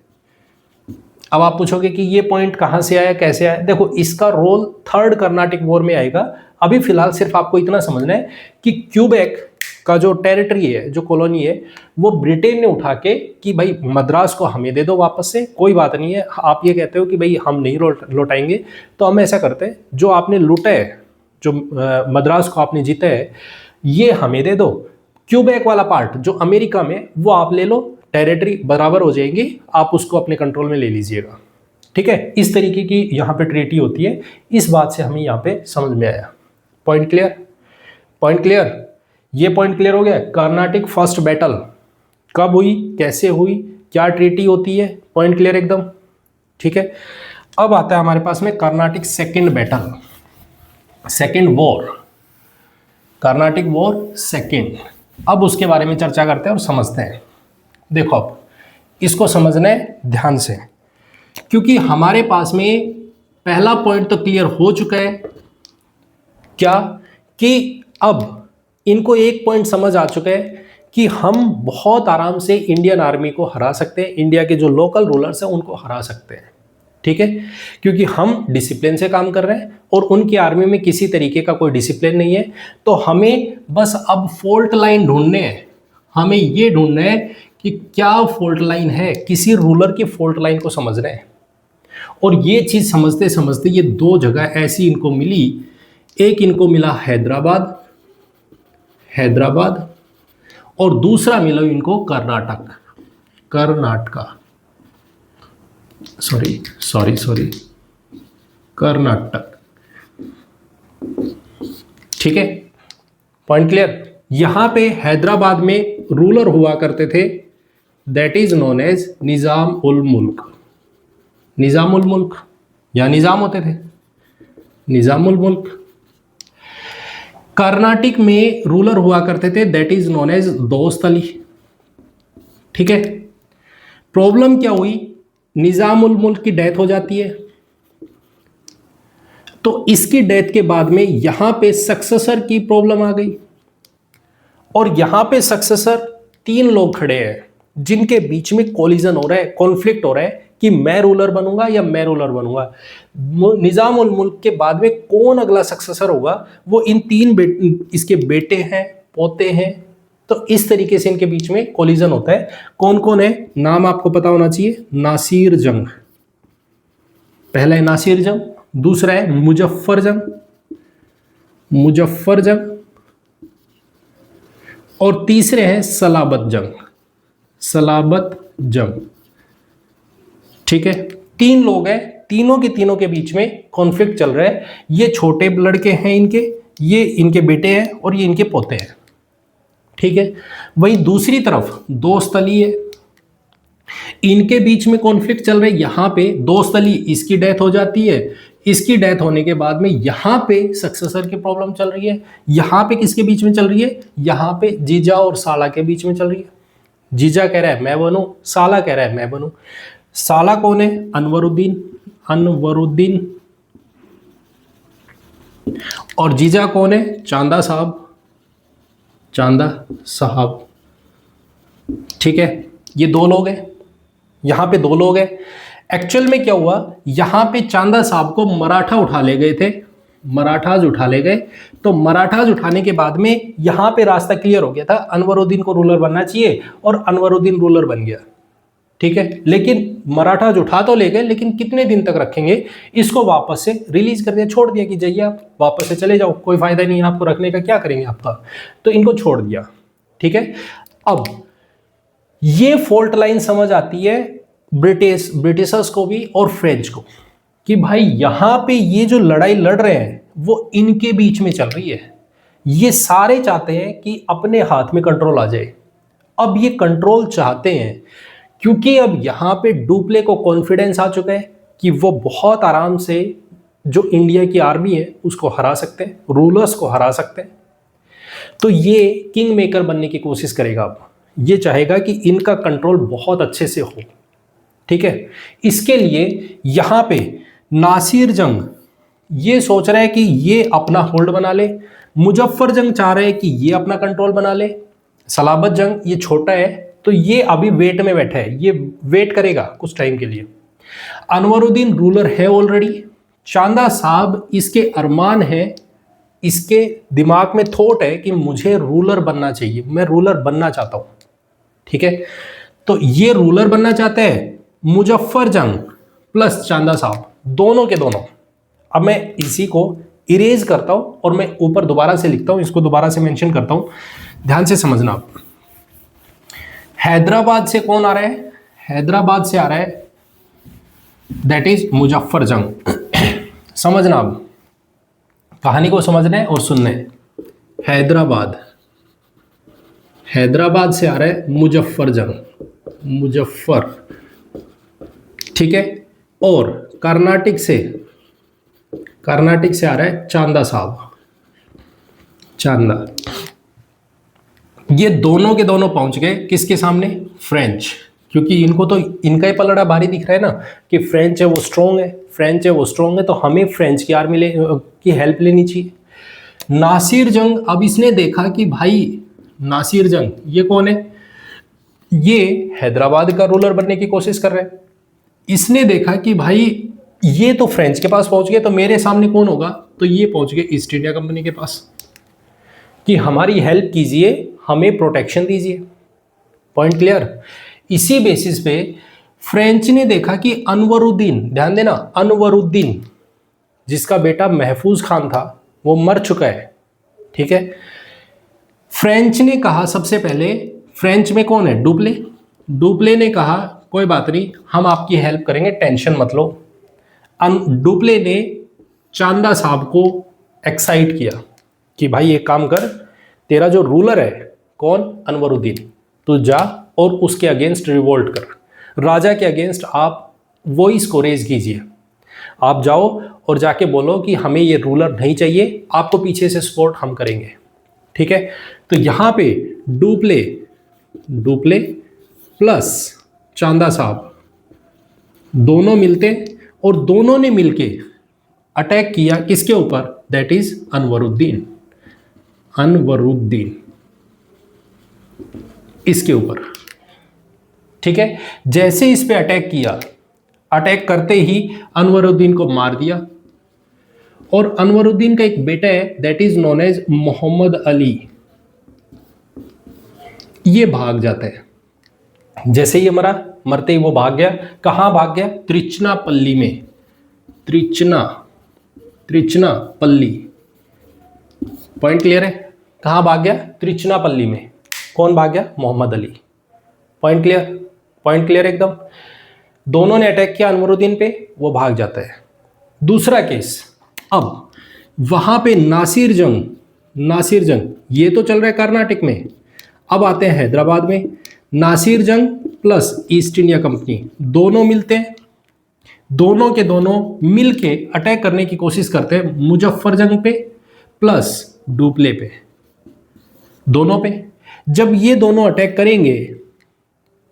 अब आप पूछोगे कि ये पॉइंट कहाँ से आया, कैसे आया? देखो, इसका रोल थर्ड कर्नाटिक वॉर में आएगा। अभी फिलहाल सिर्फ आपको इतना समझना है कि क्यूबेक का जो टेरिटरी है, जो कॉलोनी है, वो ब्रिटेन ने उठा के कि भाई मद्रास को हमें दे दो वापस से, कोई बात नहीं है। आप ये कहते हो कि भाई हम नहीं लौटाएंगे, तो हम ऐसा करते हैं, जो आपने लूटा है, जो मद्रास को आपने जीता है, ये हमें दे दो। क्यूबेक वाला पार्ट जो अमेरिका में, वो आप ले लो, टेरिटरी बराबर हो जाएगी, आप उसको अपने कंट्रोल में ले लीजिएगा। ठीक है, इस तरीके की यहाँ पे ट्रीटी होती है। इस बात से हमें यहाँ पे समझ में आया। Point clear? Point clear? ये पॉइंट क्लियर हो गया। कर्नाटिक फर्स्ट बैटल कब हुई, कैसे हुई, क्या ट्रीटी होती है, पॉइंट क्लियर एकदम। ठीक है, अब आता है हमारे पास में Carnatic second battle, second war, Carnatic war second. अब उसके बारे में चर्चा करते हैं और समझते हैं। देखो, अब इसको समझना है ध्यान से, क्योंकि हमारे पास में पहला पॉइंट तो क्लियर हो चुका है, क्या कि अब इनको एक पॉइंट समझ आ चुका है कि हम बहुत आराम से इंडियन आर्मी को हरा सकते हैं, इंडिया के जो लोकल रूलर्स हैं उनको हरा सकते हैं। ठीक है, क्योंकि हम डिसिप्लिन से काम कर रहे हैं और उनकी आर्मी में किसी तरीके का कोई डिसिप्लिन नहीं है। तो हमें बस अब फॉल्ट लाइन ढूंढने हैं, हमें ये ढूंढना है कि क्या फॉल्ट लाइन है, किसी रूलर की फॉल्ट लाइन को समझ रहे हैं। और ये चीज़ समझते समझते ये दो जगह ऐसी इनको मिली, एक इनको मिला हैदराबाद और दूसरा मिला इनको कर्नाटका, कर्नाटक। ठीक है, पॉइंट क्लियर? यहां पे हैदराबाद में रूलर हुआ करते थे, that is known as Nizam ul मुल्क, या निजाम होते थे, निजाम उल मुल्क। कर्नाटक में रूलर हुआ करते थे, दैट इज नोन एज दोस्त अली। ठीक है, प्रॉब्लम क्या हुई, निजाम उल मुल्क की डेथ हो जाती है, तो इसकी डेथ के बाद में यहां पे सक्सेसर की प्रॉब्लम आ गई। और यहां पे सक्सेसर 3 लोग खड़े हैं जिनके बीच में कोलिजन हो रहा है, कॉन्फ्लिक्ट हो रहा है कि मैं रूलर बनूंगा या मैं रूलर बनूंगा। निजाम उल मुल्क के बाद में कौन अगला सक्सेसर होगा, वो इन 3 इसके बेटे हैं, पोते हैं। तो इस तरीके से इनके बीच में कोलिजन होता है। कौन कौन है, नाम आपको पता होना चाहिए। नासिर जंग, पहला है नासिर जंग, दूसरा है मुजफ्फर जंग, और तीसरे हैं सलाबत जंग। ठीक है, 3 लोग हैं, तीनों के बीच में कॉन्फ्लिक्ट चल रहा है। ये छोटे लड़के हैं इनके, ये इनके बेटे हैं और ये इनके पोते हैं। ठीक है, वही दूसरी तरफ दोस्त अली है, इनके बीच में कॉन्फ्लिक्ट चल रहा है। यहां पे दोस्त अली, इसकी डेथ हो जाती है, इसकी डेथ होने के बाद में यहां पे सक्सेसर की प्रॉब्लम चल रही है। यहां पे किसके बीच में चल रही है, यहां पे जीजा और साला के बीच में चल रही है। जीजा कह रहा है मैं बनूं, साला कह रहा है मैं बनूं। साला कौन है, अनवरुद्दीन, और जीजा कौन है, चांदा साहब। ठीक है, ये 2 लोग हैं, यहां पे 2 लोग हैं। एक्चुअल में क्या हुआ, यहां पे चांदा साहब को मराठाज उठा ले गए। तो मराठाज उठाने के बाद में यहां पे रास्ता क्लियर हो गया था, अनवरुद्दीन को रूलर बनना चाहिए, और अनवरुद्दीन रूलर बन गया। ठीक है, लेकिन मराठाज उठा तो ले गए, लेकिन कितने दिन तक रखेंगे, इसको वापस से रिलीज कर दिया, छोड़ दिया कि जाइए आप वापस से चले जाओ, कोई फायदा नहीं है आपको रखने का, क्या करेंगे आपका, तो इनको छोड़ दिया। ठीक है, अब ये फॉल्ट लाइन समझ आती है ब्रिटिशर्स को भी और फ्रेंच को, कि भाई यहां पे ये जो लड़ाई लड़ रहे हैं वो इनके बीच में चल रही है। ये सारे चाहते हैं कि अपने हाथ में कंट्रोल आ जाए। अब ये कंट्रोल चाहते हैं क्योंकि अब यहां पे डुप्ले को कॉन्फिडेंस आ चुका है कि वो बहुत आराम से जो इंडिया की आर्मी है उसको हरा सकते हैं, रूलर्स को हरा सकते हैं। तो ये किंग मेकर बनने की कोशिश करेगा। अब ये चाहेगा कि इनका कंट्रोल बहुत अच्छे से हो, ठीक है। इसके लिए यहां पे नासिर जंग ये सोच रहा है कि ये अपना होल्ड बना ले, मुजफ्फर जंग चाह रहे हैं कि ये अपना कंट्रोल बना ले, सलाबत जंग ये छोटा है तो ये अभी वेट में बैठा है, ये वेट करेगा कुछ टाइम के लिए। अनवरुद्दीन रूलर है ऑलरेडी, चांदा साहब इसके अरमान है, इसके दिमाग में थॉट है कि मुझे रूलर बनना चाहिए, मैं रूलर बनना चाहता हूं, ठीक है। तो ये रूलर बनना चाहते हैं मुजफ्फर जंग प्लस चांदा साहब, दोनों के दोनों। अब मैं इसी को इरेज करता हूं और मैं ऊपर दोबारा से लिखता हूं, इसको दोबारा से मेंशन करता हूं, ध्यान से समझना। हैदराबाद से कौन आ रहा है? हैदराबाद से आ रहा है दैट इज मुजफ्फर जंग। समझना, अब कहानी को समझना है और सुनना है। हैदराबाद, हैदराबाद से आ रहा है मुजफ्फर जंग, मुजफ्फर, ठीक है। और कर्नाटक से आ रहा है चांदा साहब, चांदा। ये दोनों के दोनों पहुंच गए किसके सामने? फ्रेंच, क्योंकि इनको तो इनका ही पलड़ा भारी दिख रहा है ना कि फ्रेंच है वो स्ट्रॉन्ग है, फ्रेंच है वो स्ट्रॉन्ग है, तो हमें फ्रेंच की आर्मी की हेल्प लेनी चाहिए। नासिर जंग, अब इसने देखा कि भाई नासिर जंग ये कौन है? ये हैदराबाद का रूलर बनने की कोशिश कर रहे हैं। इसने देखा कि भाई ये तो फ्रेंच के पास पहुंच गए, तो मेरे सामने कौन होगा? तो ये पहुंच गए ईस्ट इंडिया कंपनी के पास कि हमारी हेल्प कीजिए, हमें प्रोटेक्शन दीजिए। Point clear? इसी बेसिस पे फ्रेंच ने देखा कि अनवरुद्दीन, ध्यान देना, अनवरुद्दीन जिसका बेटा महफूज खान था वो मर चुका है, ठीक है। फ्रेंच ने कहा सबसे पहले, फ्रेंच में कौन है? डुप्ले। डुप्ले ने कहा कोई बात नहीं, हम आपकी हेल्प करेंगे, टेंशन मत लो। डुप्ले ने चांदा साहब को एक्साइट किया कि भाई एक काम कर, तेरा जो रूलर है कौन? अनवरुद्दीन, तू जा और उसके अगेंस्ट रिवोल्ट कर, राजा के अगेंस्ट आप वॉइस को रेज कीजिए। आप जाओ और जाके बोलो कि हमें ये रूलर नहीं चाहिए, आपको पीछे से सपोर्ट हम करेंगे, ठीक है। तो यहां पे डुप्ले प्लस चांदा साहब दोनों मिलते और दोनों ने मिलके अटैक किया किसके ऊपर? दैट इज अनवरुद्दीन, अनवरुद्दीन इसके ऊपर, ठीक है। जैसे इस पे अटैक किया, अटैक करते ही अनवरुद्दीन को मार दिया। और अनवरुद्दीन का एक बेटा है that is known as Muhammad Ali, ये भाग जाता है। जैसे ये मरा, मरते ही वो भाग गया। कहां भाग गया? त्रिचनापल्ली में, त्रिचनापल्ली। पॉइंट क्लियर है? कहां भाग गया? त्रिचनापल्ली में। कौन भाग गया? Muhammad Ali. Point clear? Point clear एकदम। दोनों ने अटैक किया अनवरुद्दीन पे, वो भाग जाता है। दूसरा केस, अब वहां पे नासिर जंग ये तो चल रहा है कर्नाटक में। अब आते हैं हैदराबाद में, नासिर जंग प्लस ईस्ट इंडिया कंपनी दोनों मिलते हैं, दोनों के दोनों मिलके अटैक करने की कोशिश करते हैं मुजफ्फर जंग पे प्लस डुप्ले पे, दोनों पे। जब ये दोनों अटैक करेंगे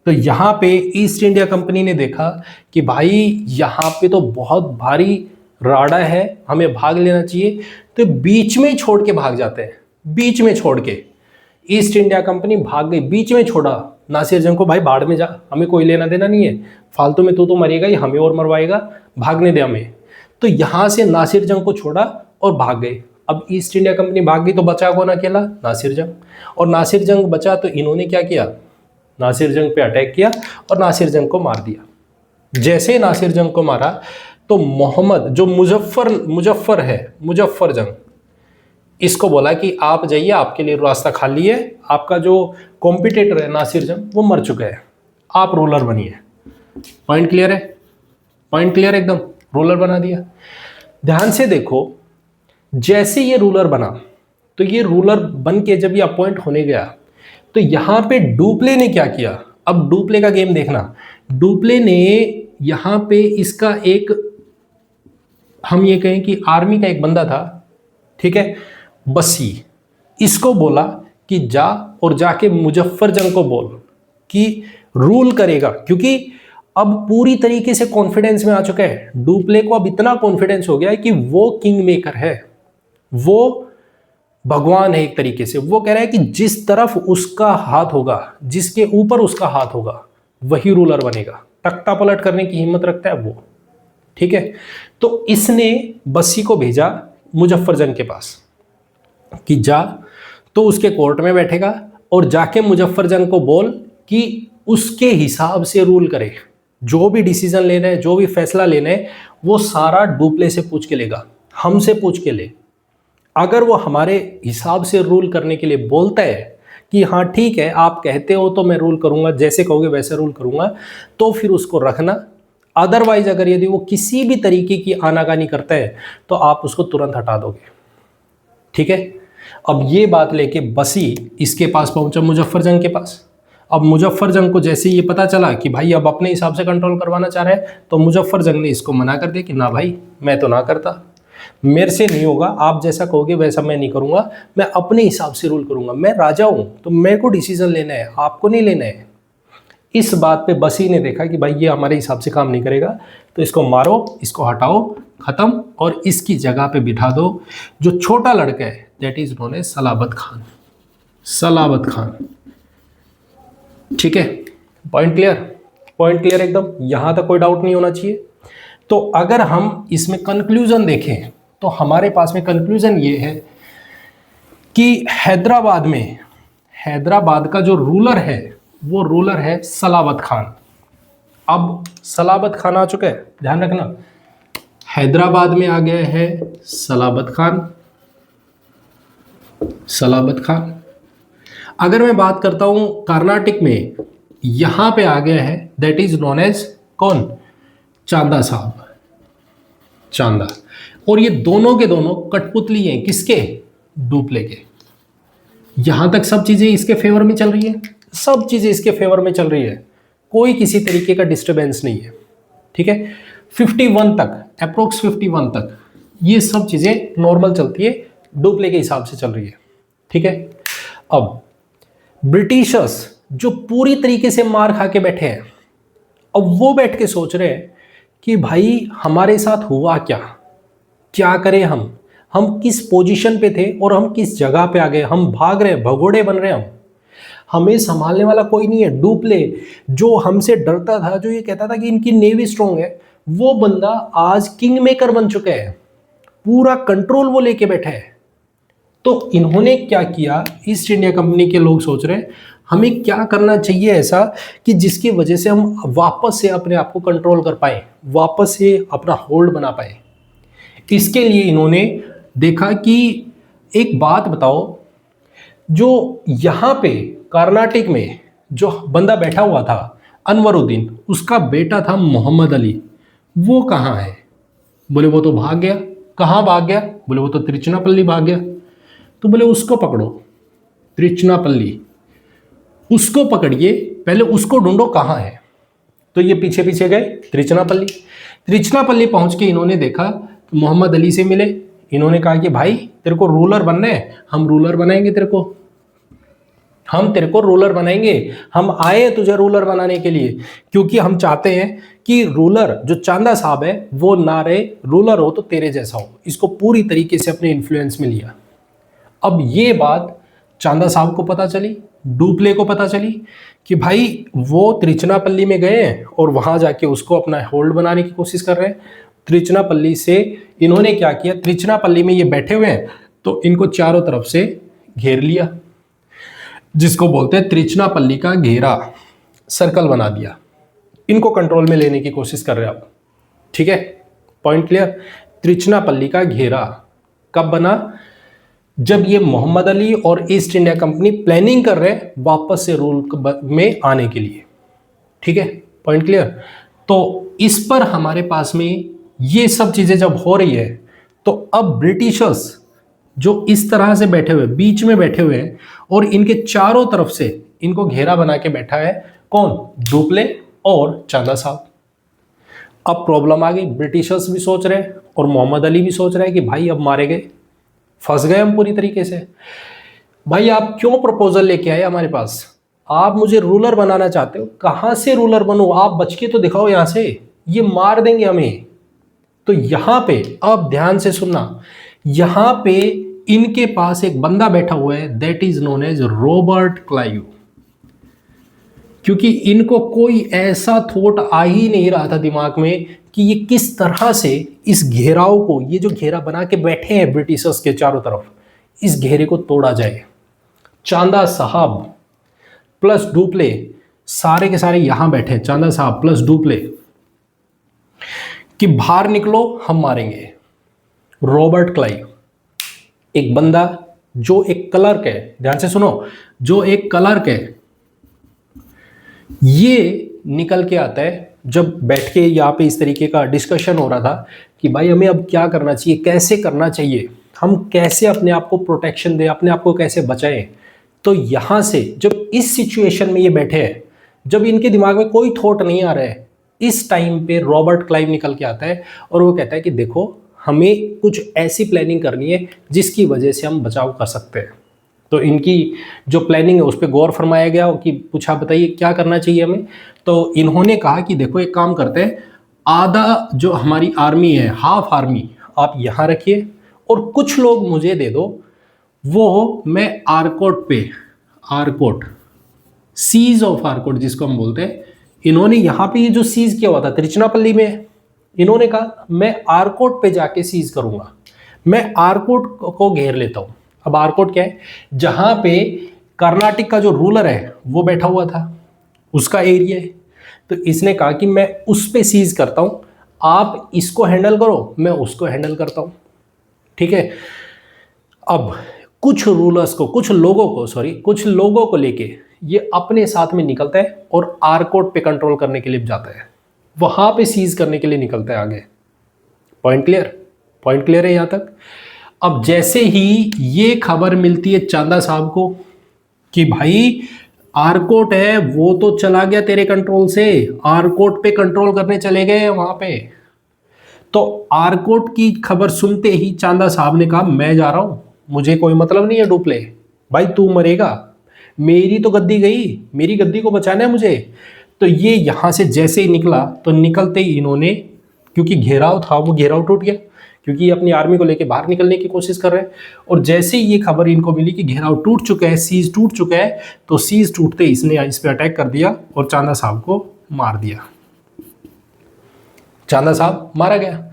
तो यहां पे ईस्ट इंडिया कंपनी ने देखा कि भाई यहां पे तो बहुत भारी राड़ा है, हमें भाग लेना चाहिए, तो बीच में छोड़ के भाग जाते हैं। बीच में छोड़ के ईस्ट इंडिया कंपनी भाग गई, बीच में छोड़ा नासिर जंग को, भाई बाढ़ में जा, हमें कोई लेना देना नहीं है, फालतू में तू तो मरेगा ही, हमें और मरवाएगा, भागने दे हमें। तो यहां से नासिर जंग को छोड़ा और भाग गए। अब ईस्ट इंडिया कंपनी भाग गई तो बचा कौन अकेला? नासिर जंग। और नासिर जंग बचा तो इन्होंने क्या किया? नासिर जंग पे अटैक किया और नासिर जंग को मार दिया। जैसे नासिर जंग को मारा तो मोहम्मद जो मुजफ्फर है, मुजफ्फर जंग, इसको बोला कि आप जाइए, आपके लिए रास्ता खाली है, आपका जो कॉम्पिटिटर है नासिर जंग वो मर चुका है, आप रूलर बनिए। पॉइंट क्लियर है? पॉइंट क्लियर एकदम, रूलर बना दिया। ध्यान से देखो, जैसे ये रूलर बना तो ये रूलर बन के जब ये अपॉइंट होने गया तो यहां पे डुप्ले ने क्या किया? अब डुप्ले का गेम देखना। डुप्ले ने यहां पे इसका एक हम ये कहें कि आर्मी का एक बंदा था, ठीक है, बसी, इसको बोला कि जा और जाके मुजफ्फर जंग को बोल कि रूल करेगा, क्योंकि अब पूरी तरीके से कॉन्फिडेंस में आ चुका है डुप्ले को। अब इतना कॉन्फिडेंस हो गया है कि वो किंग मेकर है, वो भगवान है एक तरीके से। वो कह रहा है कि जिस तरफ उसका हाथ होगा, जिसके ऊपर उसका हाथ होगा, वही रूलर बनेगा। तख्ता पलट करने की हिम्मत रखता है वो, ठीक है। तो इसने बस्सी को भेजा मुजफ्फर जंग के पास कि जा, तो उसके कोर्ट में बैठेगा और जाके मुजफ्फर जंग को बोल कि उसके हिसाब से रूल करे। जो भी डिसीजन लेना है, जो भी फैसला लेना है, वो सारा डुप्ले से पूछ के लेगा, हमसे पूछ के ले। अगर वो हमारे हिसाब से रूल करने के लिए बोलता है कि हाँ ठीक है आप कहते हो तो मैं रूल करूंगा, जैसे कहोगे वैसे रूल करूंगा, तो फिर उसको रखना। अदरवाइज अगर यदि वो किसी भी तरीके की आनाकानी करता है तो आप उसको तुरंत हटा दोगे, ठीक है। अब ये बात लेके बसी इसके पास पहुंचा, मुजफ्फर जंग के पास। अब मुजफ्फर जंग को जैसे ये पता चला कि भाई अब अपने हिसाब से कंट्रोल करवाना चाह रहा है, तो मुजफ्फर जंग ने इसको मना कर दिया कि ना भाई मैं तो ना करता, मेरे से नहीं होगा, आप जैसा कहोगे वैसा मैं नहीं करूंगा, मैं अपने हिसाब से रूल करूंगा, मैं राजा हूं तो मेरे को डिसीजन लेना है, आपको नहीं लेना है। इस बात पे बसी ने देखा कि भाई ये हमारे हिसाब से काम नहीं करेगा, तो इसको मारो, इसको हटाओ, खत्म, और इसकी जगह पे बिठा दो जो छोटा लड़का है, that is known as Salabat Khan. Salabat Khan, ठीक है। Point clear? पॉइंट क्लियर एकदम, यहां तक कोई डाउट नहीं होना चाहिए। तो अगर हम इसमें कंक्लूजन देखें तो हमारे पास में कंक्लूजन ये है कि हैदराबाद का जो रूलर है वो रूलर है सलाबत खान। अब सलाबत खान आ चुका है, ध्यान रखना, हैदराबाद में आ गया है सलाबत खान। सलाबत खान, अगर मैं बात करता हूं कर्नाटक में, यहां पे आ गया है, दैट इज नोन एज कौन? चांदा साहब, चांदा। और ये दोनों के दोनों कठपुतली हैं, किसके? डुप्ले के। यहां तक सब चीजें इसके फेवर में चल रही है, सब चीजें इसके फेवर में चल रही है, कोई किसी तरीके का डिस्टरबेंस नहीं है, ठीक है। 51 तक, अप्रोक्स 51 तक ये सब चीजें नॉर्मल चलती है, डुप्ले के हिसाब से चल रही है, ठीक है। अब ब्रिटिशर्स जो पूरी तरीके से मार खा के बैठे हैं, अब वो बैठ के सोच रहे हैं कि भाई हमारे साथ हुआ क्या, क्या करें हम किस पोजीशन पे थे और हम किस जगह पे आ गए, हम भाग रहे हैं, भगोड़े बन रहे हैं, हमें संभालने वाला कोई नहीं है। डुप्ले जो हमसे डरता था, जो ये कहता था कि इनकी नेवी स्ट्रांग है, वो बंदा आज किंग मेकर बन चुका है, पूरा कंट्रोल वो लेके बैठा है। तो इन्होंने क्या किया, ईस्ट इंडिया कंपनी के लोग सोच रहे हैं हमें क्या करना चाहिए ऐसा कि जिसकी वजह से हम वापस से अपने आप को कंट्रोल कर पाए, वापस से अपना होल्ड बना पाए। इसके लिए इन्होंने देखा कि एक बात बताओ, जो यहाँ पे कर्नाटक में जो बंदा बैठा हुआ था अनवरुद्दीन, उसका बेटा था मोहम्मद अली, वो कहाँ है? बोले वो तो भाग गया। कहाँ भाग गया? बोले वो तो तिरुचिरापल्ली भाग गया। तो बोले उसको पकड़ो, तिरुचिरापल्ली, उसको पकड़िए, पहले उसको ढूंढो कहाँ है। तो ये पीछे पीछे गए तिरुचिरापल्ली। तिरुचिरापल्ली पहुंच के इन्होंने देखा, मोहम्मद अली से मिले, इन्होंने कहा कि भाई तेरे को रूलर बनना है, हम रूलर बनाएंगे तेरे को, हम तेरे को रूलर बनाएंगे, हम आए तुझे रूलर बनाने के लिए, क्योंकि हम चाहते हैं कि रूलर जो चांदा साहब है वो ना रहे, रूलर हो तो तेरे जैसा हो। इसको पूरी तरीके से अपने इन्फ्लुएंस में लिया। अब ये बात चांदा साहब को पता चली, डुप्ले को पता चली कि भाई वो तिरुचिरापल्ली में गए हैं और वहां जाके उसको अपना होल्ड बनाने की कोशिश कर रहे हैं। तिरुचिरापल्ली से इन्होंने क्या किया, तिरुचिरापल्ली में ये बैठे हुए हैं तो इनको चारों तरफ से घेर लिया, जिसको बोलते हैं तिरुचिरापल्ली का घेरा, सर्कल बना दिया, इनको कंट्रोल में लेने की कोशिश कर रहे हैं आप, ठीक है। Point clear? तिरुचिरापल्ली का घेरा कब बना? जब ये मोहम्मद अली और ईस्ट इंडिया कंपनी प्लानिंग कर रहे हैं वापस से रूल में आने के लिए, ठीक है। Point clear? तो इस पर हमारे पास में ये सब चीजें जब हो रही है, तो अब ब्रिटिशर्स जो इस तरह से बैठे हुए, बीच में बैठे हुए हैं और इनके चारों तरफ से इनको घेरा बना के बैठा है कौन? डुप्ले और चांदा साहब। अब प्रॉब्लम आ गई, ब्रिटिशर्स भी सोच रहे हैं और मोहम्मद अली भी सोच रहा है कि भाई अब मारे गए, फंस गए हम पूरी तरीके से। भाई आप क्यों प्रपोजल लेके आए हमारे पास? आप मुझे रूलर बनाना चाहते हो, कहां से रूलर बनो? आप बच के तो दिखाओ यहां से, ये मार देंगे हमें। तो यहां पे अब ध्यान से सुनना, यहां पे इनके पास एक बंदा बैठा हुआ है, that is known as Robert Clive. क्योंकि इनको कोई ऐसा थॉट आ ही नहीं रहा था दिमाग में कि ये किस तरह से इस घेराव को, ये जो घेरा बना के बैठे हैं ब्रिटिशर्स के चारों तरफ, इस घेरे को तोड़ा जाए। चांदा साहब प्लस डुप्ले, सारे के सारे यहां बैठे हैं, चांदा साहब प्लस डुप्ले, कि बाहर निकलो हम मारेंगे। रॉबर्ट क्लाइव एक बंदा जो एक क्लर्क है, ध्यान से सुनो, जो एक क्लर्क है, ये निकल के आता है जब बैठ के यहाँ पे इस तरीके का डिस्कशन हो रहा था कि भाई हमें अब क्या करना चाहिए, कैसे करना चाहिए, हम कैसे अपने आप को प्रोटेक्शन दें, अपने आप को कैसे बचाएं। तो यहां से जब इस सिचुएशन में ये बैठे हैं, जब इनके दिमाग में कोई थॉट नहीं आ रहा है, इस टाइम पे रॉबर्ट क्लाइव निकल के आता है और वो कहता है कि देखो हमें कुछ ऐसी प्लानिंग करनी है जिसकी वजह से हम बचाव कर सकते हैं। तो इनकी जो प्लानिंग है उस पर गौर फरमाया गया कि पूछा बताइए क्या करना चाहिए हमें। तो इन्होंने कहा कि देखो एक काम करते हैं, आधा जो हमारी आर्मी है, हाफ आर्मी आप यहाँ रखिए और कुछ लोग मुझे दे दो, वो मैं आरकोट पे, आरकोट सीज ऑफ आरकोट जिसको हम बोलते हैं, इन्होंने यहाँ पे ये जो सीज किया हुआ था त्रिचनापल्ली में, इन्होंने कहा मैं आरकोट पे जाके सीज करूंगा, मैं आरकोट को घेर लेता हूं। अब आरकोट क्या है? जहां पे कर्नाटक का जो रूलर है वो बैठा हुआ था, उसका एरिया है। तो इसने कहा कि मैं उस पे सीज करता हूं, आप इसको हैंडल करो, मैं उसको हैंडल करता हूं। ठीक है। अब कुछ रूलर्स को, कुछ लोगों को लेके ये अपने साथ में निकलता है और आरकोट पे कंट्रोल करने के लिए जाता है, वहां पे सीज करने के लिए निकलता है आगे। Point clear? पॉइंट क्लियर है यहां तक? अब जैसे ही ये खबर मिलती है चांदा साहब को कि भाई आरकोट है वो तो चला गया तेरे कंट्रोल से, आरकोट पे कंट्रोल करने चले गए वहां पे, तो आरकोट की खबर सुनते ही चांदा साहब ने कहा मैं जा रहा हूं, मुझे कोई मतलब नहीं है डुप्ले, भाई तू मरेगा, मेरी तो गद्दी गई, मेरी गद्दी को बचाना है मुझे। तो ये यहां से जैसे ही निकला, तो निकलते ही इन्होंने, क्योंकि घेराव था वो घेराव टूट गया, क्योंकि ये अपनी आर्मी को लेके बाहर निकलने की कोशिश कर रहे हैं। और जैसे ही ये खबर इनको मिली कि घेराव टूट चुका है, सीज टूट चुका है, तो सीज टूटते ही इसने इस पे अटैक कर दिया और चांदा साहब को मार दिया। चांदा साहब मारा गया।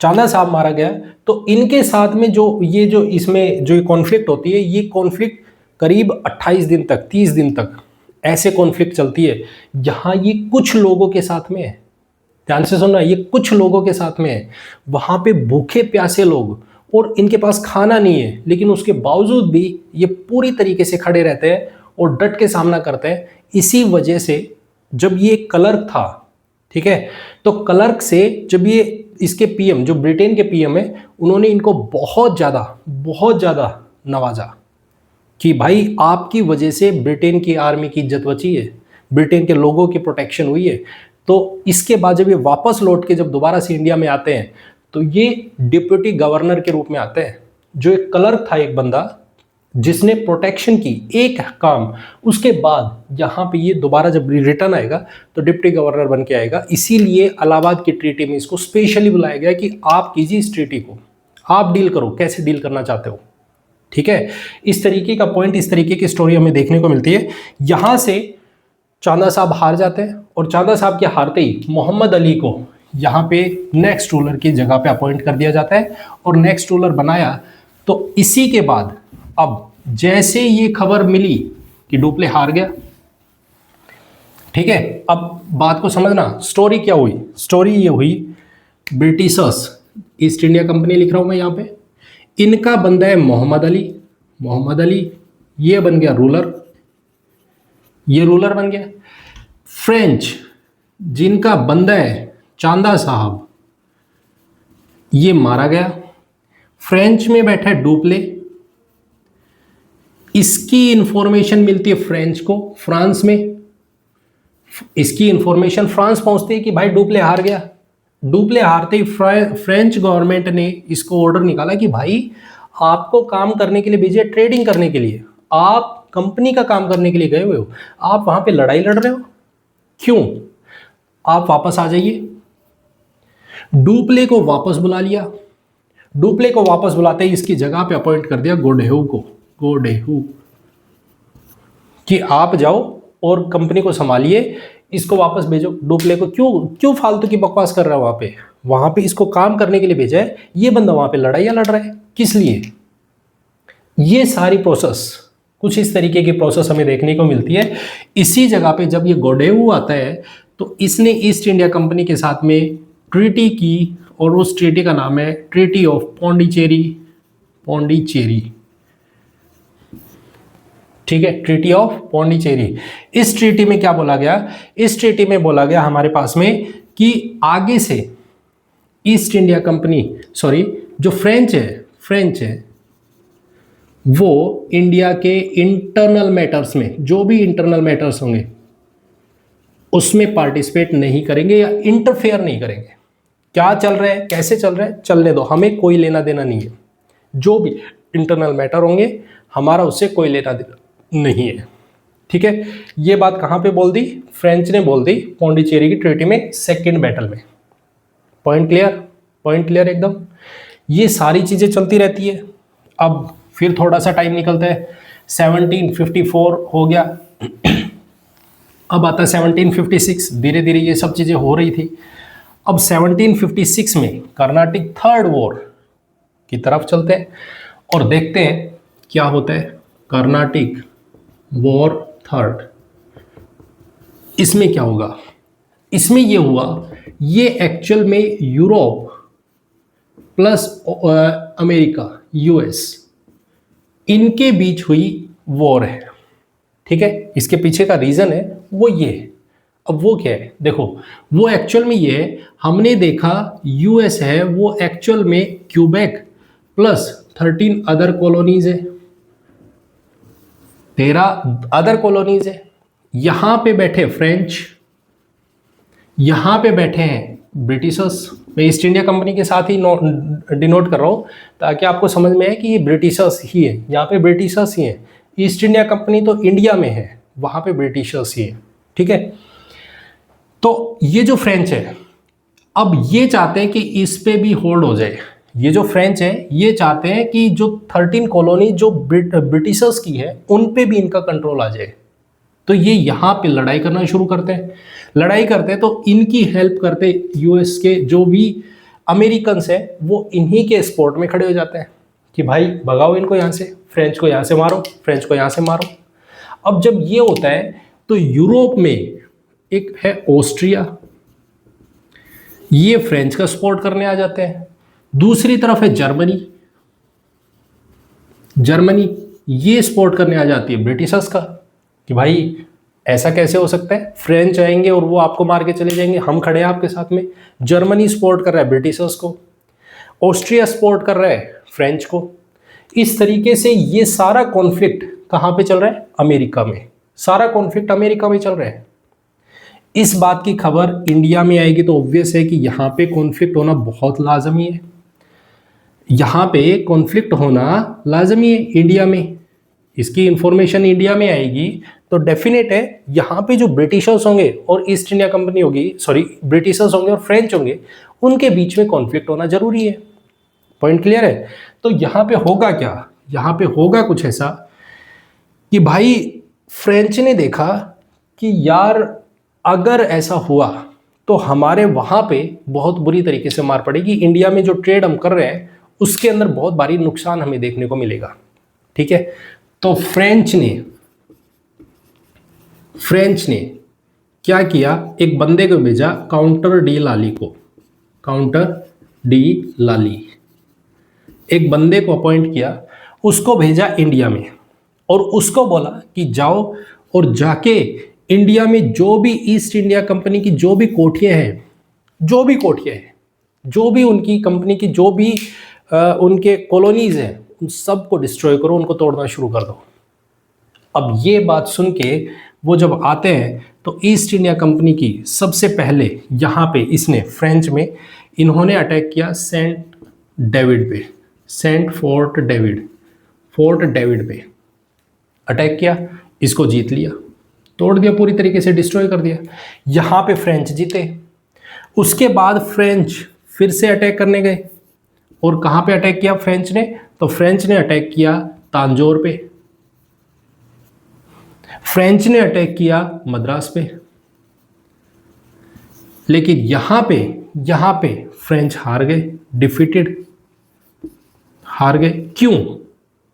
चांदा साहब मारा गया तो इनके साथ में जो इसमें जो कॉन्फ्लिक्ट होती है, ये कॉन्फ्लिक्ट करीब 28 दिन तक, 30 दिन तक ऐसे कॉन्फ्लिक्ट चलती है। यहाँ ये कुछ लोगों के साथ में है, ध्यान से सुनना, ये कुछ लोगों के साथ में है। वहाँ पे भूखे प्यासे लोग और इनके पास खाना नहीं है, लेकिन उसके बावजूद भी ये पूरी तरीके से खड़े रहते हैं और डट के सामना करते हैं। इसी वजह से जब ये क्लर्क था, ठीक है, तो क्लर्क से जब ये इसके पीएम, जो ब्रिटेन के पीएम है, उन्होंने इनको बहुत ज़्यादा नवाजा कि भाई आपकी वजह से ब्रिटेन की आर्मी की इज्जत बची है, ब्रिटेन के लोगों की प्रोटेक्शन हुई है। तो इसके बाद जब ये वापस लौट के जब दोबारा से इंडिया में आते हैं, तो ये डिप्टी गवर्नर के रूप में आते हैं। जो एक क्लर्क था, एक बंदा जिसने प्रोटेक्शन की एक काम, उसके बाद यहाँ पे ये दोबारा जब रिटर्न आएगा तो डिप्टी गवर्नर बन के आएगा। इसीलिए इलाहाबाद की ट्रीटी में इसको स्पेशली बुलाया गया कि आप कीजिए इस ट्रीटी को, आप डील करो, कैसे डील करना चाहते हो। ठीक है, इस तरीके का पॉइंट, इस तरीके की स्टोरी हमें देखने को मिलती है। यहां से चांदा साहब हार जाते हैं और चांदा साहब के हारते ही मोहम्मद अली को यहाँ पे नेक्स्ट रूलर की जगह पे अपॉइंट कर दिया जाता है और नेक्स्ट रूलर बनाया। तो इसी के बाद अब जैसे ये खबर मिली कि डुप्ले हार गया, ठीक है, अब बात को समझना, स्टोरी क्या हुई? स्टोरी ये हुई, ब्रिटिशर्स, ईस्ट इंडिया कंपनी लिख रहा हूं मैं यहाँ पे, इनका बंदा है मोहम्मद अली। मोहम्मद अली ये बन गया रूलर, ये रूलर बन गया। फ्रेंच जिनका बंदा है चांदा साहब, ये मारा गया। फ्रेंच में बैठा है डुप्ले, इसकी इंफॉर्मेशन मिलती है फ्रेंच को, फ्रांस में इसकी इंफॉर्मेशन फ्रांस पहुंचती है कि भाई डुप्ले हार गया। डुप्ले हारते ही फ्रेंच गवर्नमेंट ने इसको ऑर्डर निकाला कि भाई आपको काम करने के लिए भेजिए, ट्रेडिंग करने के लिए, आप कंपनी का काम करने के लिए गए हुए हो, आप वहां पे लड़ाई लड़ रहे हो, क्यों? आप वापस आ जाइए। डुप्ले को वापस बुला लिया। डुप्ले को वापस बुलाते ही इसकी जगह पे अपॉइंट कर दिया गोडेहू को, गोडेहू, कि आप जाओ और कंपनी को संभालिए, इसको वापस भेजो। डुप्ले को क्यों फालतू की बकवास कर रहा है वहां पे इसको काम करने के लिए भेजा है, ये बंदा वहां पे लड़ाइयां लड़ रहा है, किस लिए? ये सारी प्रोसेस, कुछ इस तरीके की प्रोसेस हमें देखने को मिलती है। इसी जगह पे जब ये गोडेहू आता है तो इसने ईस्ट इंडिया कंपनी के साथ में ट्रीटी की, और उस ट्रीटी का नाम है ट्रीटी ऑफ पौंडीचेरी, पौंडीचेरी, ठीक है, ट्रीटी ऑफ पौंडीचेरी। इस ट्रीटी में क्या बोला गया? इस ट्रीटी में बोला गया हमारे पास में कि आगे से ईस्ट इंडिया कंपनी, सॉरी, जो फ्रेंच है वो इंडिया के इंटरनल मैटर्स में, जो भी इंटरनल मैटर्स होंगे उसमें पार्टिसिपेट नहीं करेंगे या इंटरफेयर नहीं करेंगे। क्या चल रहा है, कैसे चल रहा है, चलने दो, हमें कोई लेना देना नहीं है। जो भी इंटरनल मैटर होंगे हमारा उससे कोई लेना देना नहीं है, ठीक है। ये बात कहां पे बोल दी? फ्रेंच ने बोल दी पौंडीचेरी की ट्रीटी में, सेकेंड बैटल में। Point clear? पॉइंट क्लियर एकदम। ये सारी चीजें चलती रहती है। अब फिर थोड़ा सा टाइम निकलता है, 1754 हो गया, अब आता है 1756। धीरे धीरे ये सब चीजें हो रही थी। अब 1756 में कर्नाटिक थर्ड वॉर की तरफ चलते हैं और देखते हैं क्या होता है। कर्नाटिक वॉर थर्ड, इसमें क्या होगा? इसमें ये हुआ, ये एक्चुअल में यूरोप प्लस अमेरिका, यूएस, इनके बीच हुई वॉर है, ठीक है। इसके पीछे का रीजन है वो ये है। अब वो क्या है देखो, वो एक्चुअल में ये है, हमने देखा यूएस है वो एक्चुअल में क्यूबेक प्लस 13 अदर कॉलोनीज है, 13 अदर कॉलोनीज है। यहां पे बैठे फ्रेंच, यहां पे बैठे हैं ब्रिटिशर्स। मैं ईस्ट इंडिया कंपनी के साथ ही डिनोट कर रहा हूं ताकि आपको समझ में आए कि ये ब्रिटिशर्स ही है, यहाँ पे ब्रिटिशर्स ही है। ईस्ट इंडिया कंपनी तो इंडिया में है, वहां पे ब्रिटिशर्स ही है, ठीक है। तो ये जो फ्रेंच है, अब ये चाहते हैं कि इस पे भी होल्ड हो जाए। ये जो फ्रेंच है ये चाहते हैं कि जो 13 कॉलोनी जो ब्रिटिशर्स की है उन पे भी इनका कंट्रोल आ जाए। तो ये यहाँ पे लड़ाई करना शुरू करते हैं। लड़ाई करते हैं तो इनकी हेल्प करते यूएस के जो भी अमेरिकन्स हैं वो इन्हीं के सपोर्ट में खड़े हो जाते हैं कि भाई भगाओ इनको यहाँ से, फ्रेंच को यहाँ से मारो, फ्रेंच को यहाँ से मारो। अब जब ये होता है तो यूरोप में एक है ऑस्ट्रिया, ये फ्रेंच का सपोर्ट करने आ जाते हैं। दूसरी तरफ है जर्मनी, जर्मनी ये सपोर्ट करने आ जाती है ब्रिटिशर्स का कि भाई ऐसा कैसे हो सकता है, फ्रेंच आएंगे और वो आपको मार के चले जाएंगे, हम खड़े हैं आपके साथ में। जर्मनी सपोर्ट कर रहा है ब्रिटिशर्स को, ऑस्ट्रिया सपोर्ट कर रहा है फ्रेंच को। इस तरीके से ये सारा कॉन्फ्लिक्ट कहाँ पे चल रहा है? अमेरिका में। सारा कॉन्फ्लिक्ट अमेरिका में चल रहा है। इस बात की खबर इंडिया में आएगी तो ऑब्वियस है कि यहाँ पे कॉन्फ्लिक्ट होना बहुत लाजमी है, यहाँ पे कॉन्फ्लिक्ट होना लाजमी है इंडिया में। इसकी इंफॉर्मेशन इंडिया में आएगी तो डेफिनेट है यहाँ पे जो ब्रिटिशर्स होंगे और ईस्ट इंडिया कंपनी होगी, सॉरी ब्रिटिशर्स होंगे और फ्रेंच होंगे, उनके बीच में कॉन्फ्लिक्ट होना जरूरी है। पॉइंट क्लियर है? तो यहाँ पे होगा क्या? यहाँ पे होगा कुछ ऐसा कि भाई फ्रेंच ने देखा कि यार अगर ऐसा हुआ तो हमारे वहाँ पे बहुत बुरी तरीके से मार पड़ेगी, इंडिया में जो ट्रेड हम कर रहे हैं उसके अंदर बहुत भारी नुकसान हमें देखने को मिलेगा, ठीक है। तो फ्रेंच ने क्या किया, एक बंदे को भेजा, काउंटर डी लाली को, काउंटर डी लाली, एक बंदे को अपॉइंट किया, उसको भेजा इंडिया में और उसको बोला कि जाओ और जाके इंडिया में जो भी ईस्ट इंडिया कंपनी की जो भी कोठियां हैं, जो भी उनकी कंपनी की जो भी उनके कॉलोनीज हैं, उन सब को डिस्ट्रॉय करो, उनको तोड़ना शुरू कर दो। अब ये बात सुन के वो जब आते हैं तो ईस्ट इंडिया कंपनी की सबसे पहले यहाँ पे इसने फ्रेंच में इन्होंने अटैक किया सेंट डेविड पे, सेंट फोर्ट डेविड पे अटैक किया, इसको जीत लिया, तोड़ दिया, पूरी तरीके से डिस्ट्रॉय कर दिया। यहाँ पे फ्रेंच जीते। उसके बाद फ्रेंच फिर से अटैक करने गए, और कहाँ पे अटैक किया फ्रेंच ने? तो फ्रेंच ने अटैक किया तांजोर पे, फ्रेंच ने अटैक किया मद्रास पे। लेकिन यहाँ पे फ्रेंच हार गए, डिफीटेड, हार गए। क्यों?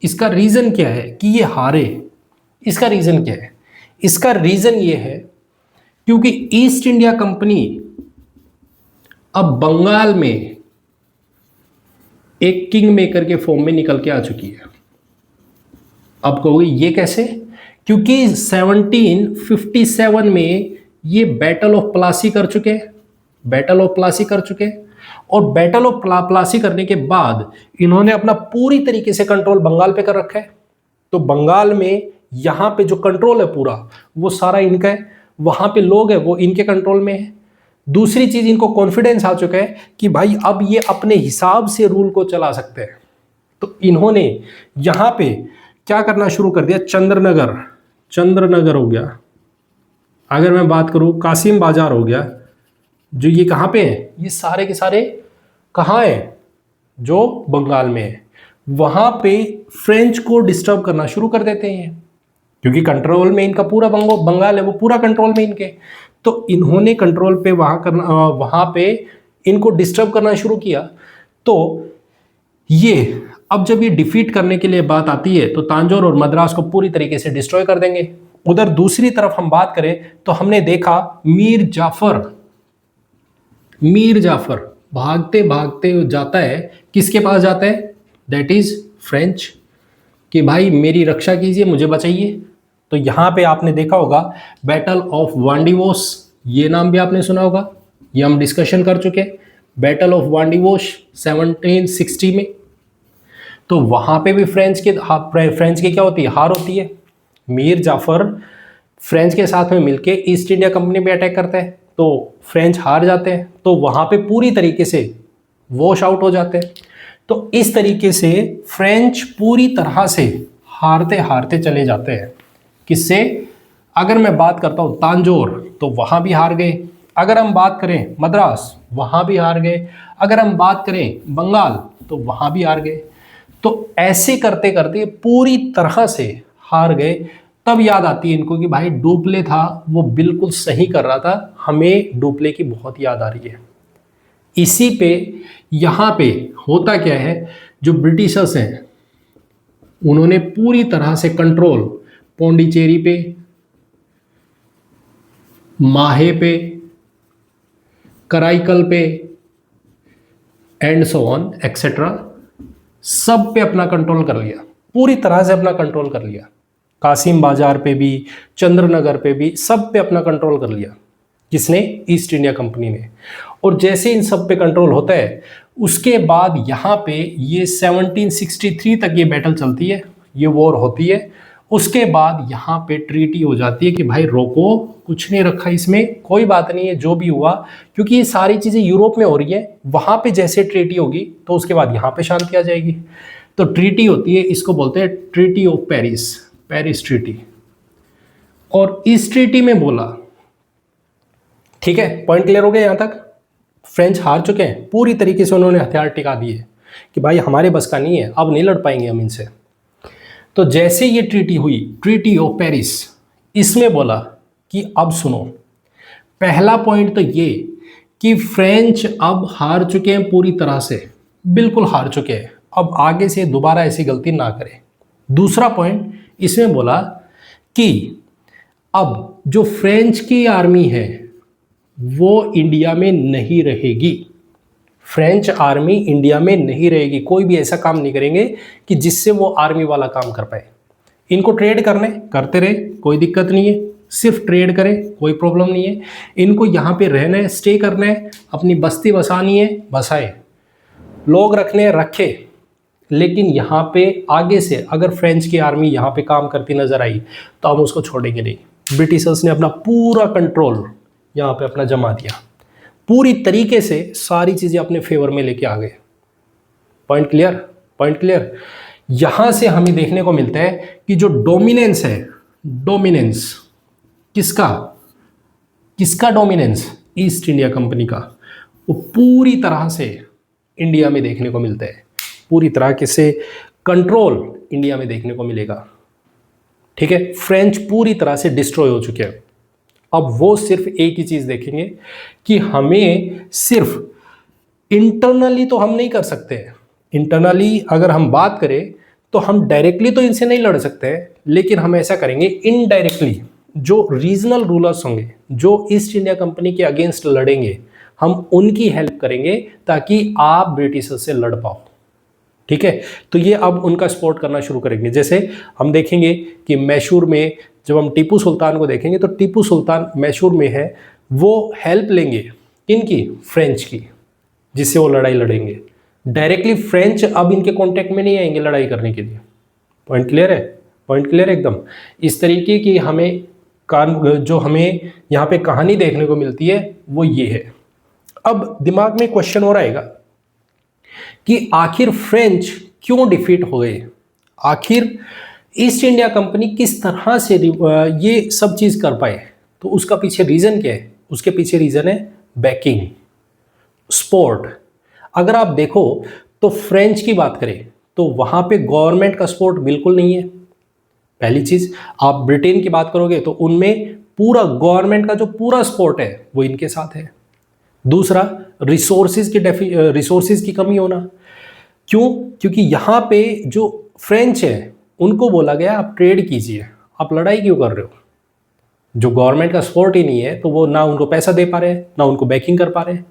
इसका रीजन क्या है कि ये हारे? इसका रीजन क्या है? इसका रीजन ये है क्योंकि ईस्ट इंडिया कंपनी अब बंगाल में एक किंग मेकर के फॉर्म में निकल के आ चुकी है। अब कहोगे ये कैसे? क्योंकि 1757 में ये बैटल ऑफ प्लासी कर चुके, और बैटल ऑफ प्लासी करने के बाद इन्होंने अपना पूरी तरीके से कंट्रोल बंगाल पे कर रखा है। तो बंगाल में यहाँ पे जो कंट्रोल है पूरा वो सारा इनका है, वहाँ पे लोग है वो इनके कंट्रोल में है। दूसरी चीज, इनको कॉन्फिडेंस आ चुका है कि भाई अब ये अपने हिसाब से रूल को चला सकते हैं। तो इन्होंने यहाँ पे क्या करना शुरू कर दिया? चंद्रनगर हो गया, अगर मैं बात करूँ कासिम बाजार हो गया, जो ये कहाँ पे है, ये सारे के सारे कहाँ है? जो बंगाल में है। वहाँ पे फ्रेंच को डिस्टर्ब करना शुरू कर देते हैं, क्योंकि कंट्रोल में इनका पूरा बंगाल है, वो पूरा कंट्रोल में इनके। तो इन्होंने कंट्रोल पे वहाँ पे इनको डिस्टर्ब करना शुरू किया। तो ये अब जब ये डिफीट करने के लिए बात आती है तो तांजोर और मद्रास को पूरी तरीके से डिस्ट्रॉय कर देंगे। उधर दूसरी तरफ हम बात करें तो हमने देखा मीर जाफर भागते भागते जाता है, किसके पास जाता है? दैट इज फ्रेंच, कि भाई मेरी रक्षा कीजिए, मुझे बचाइए। तो यहाँ पे आपने देखा होगा बैटल ऑफ वांडीवोस, ये नाम भी आपने सुना होगा, ये हम डिस्कशन कर चुके। बैटल ऑफ वांडीवोस 1760 में। तो वहाँ पे भी फ्रेंच के क्या होती है? हार होती है। मीर जाफर फ्रेंच के साथ में मिलके ईस्ट इंडिया कंपनी पे अटैक करता है, तो फ्रेंच हार जाते हैं, तो वहाँ पे पूरी तरीके से वॉश आउट हो जाते हैं। तो इस तरीके से फ्रेंच पूरी तरह से हारते हारते चले जाते हैं। किससे? अगर मैं बात करता हूँ तांजोर, तो वहाँ भी हार गए। अगर हम बात करें मद्रास, वहाँ भी हार गए। अगर हम बात करें बंगाल, तो वहाँ भी हार गए। तो ऐसे करते करते पूरी तरह से हार गए। तब याद आती है इनको कि भाई डुप्ले था, वो बिल्कुल सही कर रहा था, हमें डुप्ले की बहुत याद आ रही है। इसी पे यहाँ पे होता क्या है, जो ब्रिटिशर्स हैं उन्होंने पूरी तरह से कंट्रोल पौंडीचेरी पे, माहे पे, कराईकल पे एंड सो ऑन एक्सेट्रा, सब पे अपना कंट्रोल कर लिया, पूरी तरह से अपना कंट्रोल कर लिया। कासिम बाजार पे भी, चंद्रनगर पे भी, सब पे अपना कंट्रोल कर लिया। किसने? ईस्ट इंडिया कंपनी ने। और जैसे इन सब पे कंट्रोल होता है, उसके बाद यहाँ पे ये 1763 तक ये बैटल चलती है, ये वॉर होती है। उसके बाद यहाँ पे ट्रीटी हो जाती है कि भाई रोको, कुछ नहीं रखा इसमें, कोई बात नहीं है जो भी हुआ, क्योंकि ये सारी चीज़ें यूरोप में हो रही है। वहाँ पे जैसे ट्रीटी होगी तो उसके बाद यहाँ पे शांति आ जाएगी। तो ट्रीटी होती है, इसको बोलते हैं ट्रीटी ऑफ पेरिस ट्रीटी। और इस ट्रीटी में बोला, ठीक है, पॉइंट क्लियर हो गया यहाँ तक? फ्रेंच हार चुके हैं, पूरी तरीके से उन्होंने हथियार टिका दिए कि भाई हमारे बस का नहीं है, अब नहीं लड़ पाएंगे हम इनसे। तो जैसे ये ट्रीटी हुई, ट्रीटी ऑफ पेरिस, इसमें बोला कि अब सुनो, पहला पॉइंट तो ये कि फ्रेंच अब हार चुके हैं, पूरी तरह से बिल्कुल हार चुके हैं, अब आगे से दोबारा ऐसी गलती ना करें। दूसरा पॉइंट इसमें बोला कि अब जो फ्रेंच की आर्मी है वो इंडिया में नहीं रहेगी, फ्रेंच आर्मी इंडिया में नहीं रहेगी, कोई भी ऐसा काम नहीं करेंगे कि जिससे वो आर्मी वाला काम कर पाए। इनको ट्रेड करते रहे, कोई दिक्कत नहीं है, सिर्फ ट्रेड करें, कोई प्रॉब्लम नहीं है। इनको यहाँ पे रहना है, स्टे करना है, अपनी बस्ती बसानी है, बसाए, लोग रखने हैं, रखे। लेकिन यहाँ पे आगे से अगर फ्रेंच की आर्मी यहाँ पे काम करती नजर आई तो हम उसको छोड़ेंगे नहीं। ब्रिटिशर्स ने अपना पूरा कंट्रोल यहाँ पे अपना जमा दिया, पूरी तरीके से सारी चीज़ें अपने फेवर में लेके आ गए। Point clear? Point clear? यहाँ से हमें देखने को मिलता है कि जो डोमिनेंस है, डोमिनेंस किसका, किसका डोमिनेंस? ईस्ट इंडिया कंपनी का, वो पूरी तरह से इंडिया में देखने को मिलता है, पूरी तरह से कंट्रोल इंडिया में देखने को मिलेगा। ठीक है, फ्रेंच पूरी तरह से डिस्ट्रॉय हो चुके हैं। अब वो सिर्फ एक ही चीज देखेंगे कि हमें सिर्फ इंटरनली तो हम नहीं कर सकते, इंटरनली अगर हम बात करें तो हम डायरेक्टली तो इनसे नहीं लड़ सकते, लेकिन हम ऐसा करेंगे इनडायरेक्टली, जो रीजनल रूलर्स होंगे जो ईस्ट इंडिया कंपनी के अगेंस्ट लड़ेंगे, हम उनकी हेल्प करेंगे ताकि आप ब्रिटिशर्स से लड़ पाओ। ठीक है, तो ये अब उनका सपोर्ट करना शुरू करेंगे। जैसे हम देखेंगे कि मैसूर में जब हम टीपू सुल्तान को देखेंगे तो टीपू सुल्तान मैसूर में है, वो हेल्प लेंगे किनकी? फ्रेंच की, जिससे वो लड़ाई लड़ेंगे। डायरेक्टली फ्रेंच अब इनके कांटेक्ट में नहीं आएंगे लड़ाई करने के लिए। पॉइंट क्लियर है? पॉइंट क्लियर एकदम। इस तरीके की हमें जो हमें यहाँ पे कहानी देखने को मिलती है वो ये है। अब दिमाग में क्वेश्चन और आएगा कि आखिर फ्रेंच क्यों डिफीट हो गए, आखिर ईस्ट इंडिया कंपनी किस तरह से ये सब चीज कर पाए? तो उसका पीछे रीजन क्या है? उसके पीछे रीजन है बैकिंग, सपोर्ट। अगर आप देखो तो फ्रेंच की बात करें तो वहां पे गवर्नमेंट का सपोर्ट बिल्कुल नहीं है, पहली चीज। आप ब्रिटेन की बात करोगे तो उनमें पूरा गवर्नमेंट का जो पूरा सपोर्ट है वो इनके साथ है। दूसरा, रिसोर्सेज की कमी होना। क्यों? क्योंकि यहाँ पे जो फ्रेंच है उनको बोला गया आप ट्रेड कीजिए, आप लड़ाई क्यों कर रहे हो? जो गवर्नमेंट का सपोर्ट ही नहीं है तो वो ना उनको पैसा दे पा रहे हैं, ना उनको बैकिंग कर पा रहे हैं।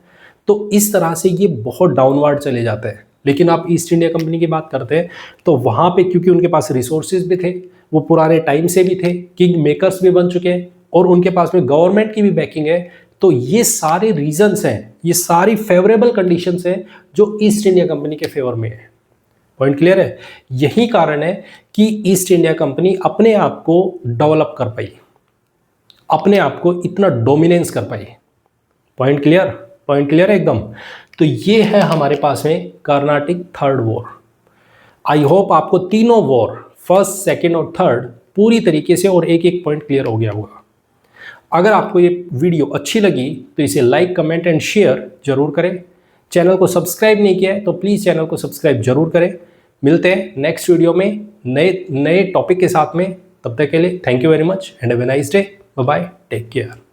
तो इस तरह से ये बहुत डाउनवर्ड चले जाता है। लेकिन आप ईस्ट इंडिया कंपनी की बात करते हैं तो वहाँ पे क्योंकि उनके पास रिसोर्सेज भी थे, वो पुराने टाइम से भी थे, किंग मेकर्स भी बन चुके हैं और उनके पास में गवर्नमेंट की भी बैकिंग है। तो ये सारे रीजंस हैं, ये सारी फेवरेबल कंडीशंस हैं जो ईस्ट इंडिया कंपनी के फेवर में है। पॉइंट क्लियर है? यही कारण है कि ईस्ट इंडिया कंपनी अपने आप को डेवलप कर पाई, अपने आप को इतना डोमिनेंस कर पाई। Point clear? पॉइंट क्लियर है एकदम। तो ये है हमारे पास में Carnatic third war. I hope आपको तीनों वॉर, फर्स्ट, सेकेंड और थर्ड, पूरी तरीके से और एक एक पॉइंट क्लियर हो गया होगा। अगर आपको ये वीडियो अच्छी लगी तो इसे लाइक, कमेंट एंड शेयर जरूर करें। चैनल को सब्सक्राइब नहीं किया है तो प्लीज़ चैनल को सब्सक्राइब जरूर करें। मिलते हैं नेक्स्ट वीडियो में नए टॉपिक के साथ में। तब तक के लिए thank you very much and have a nice day. Bye bye, take care.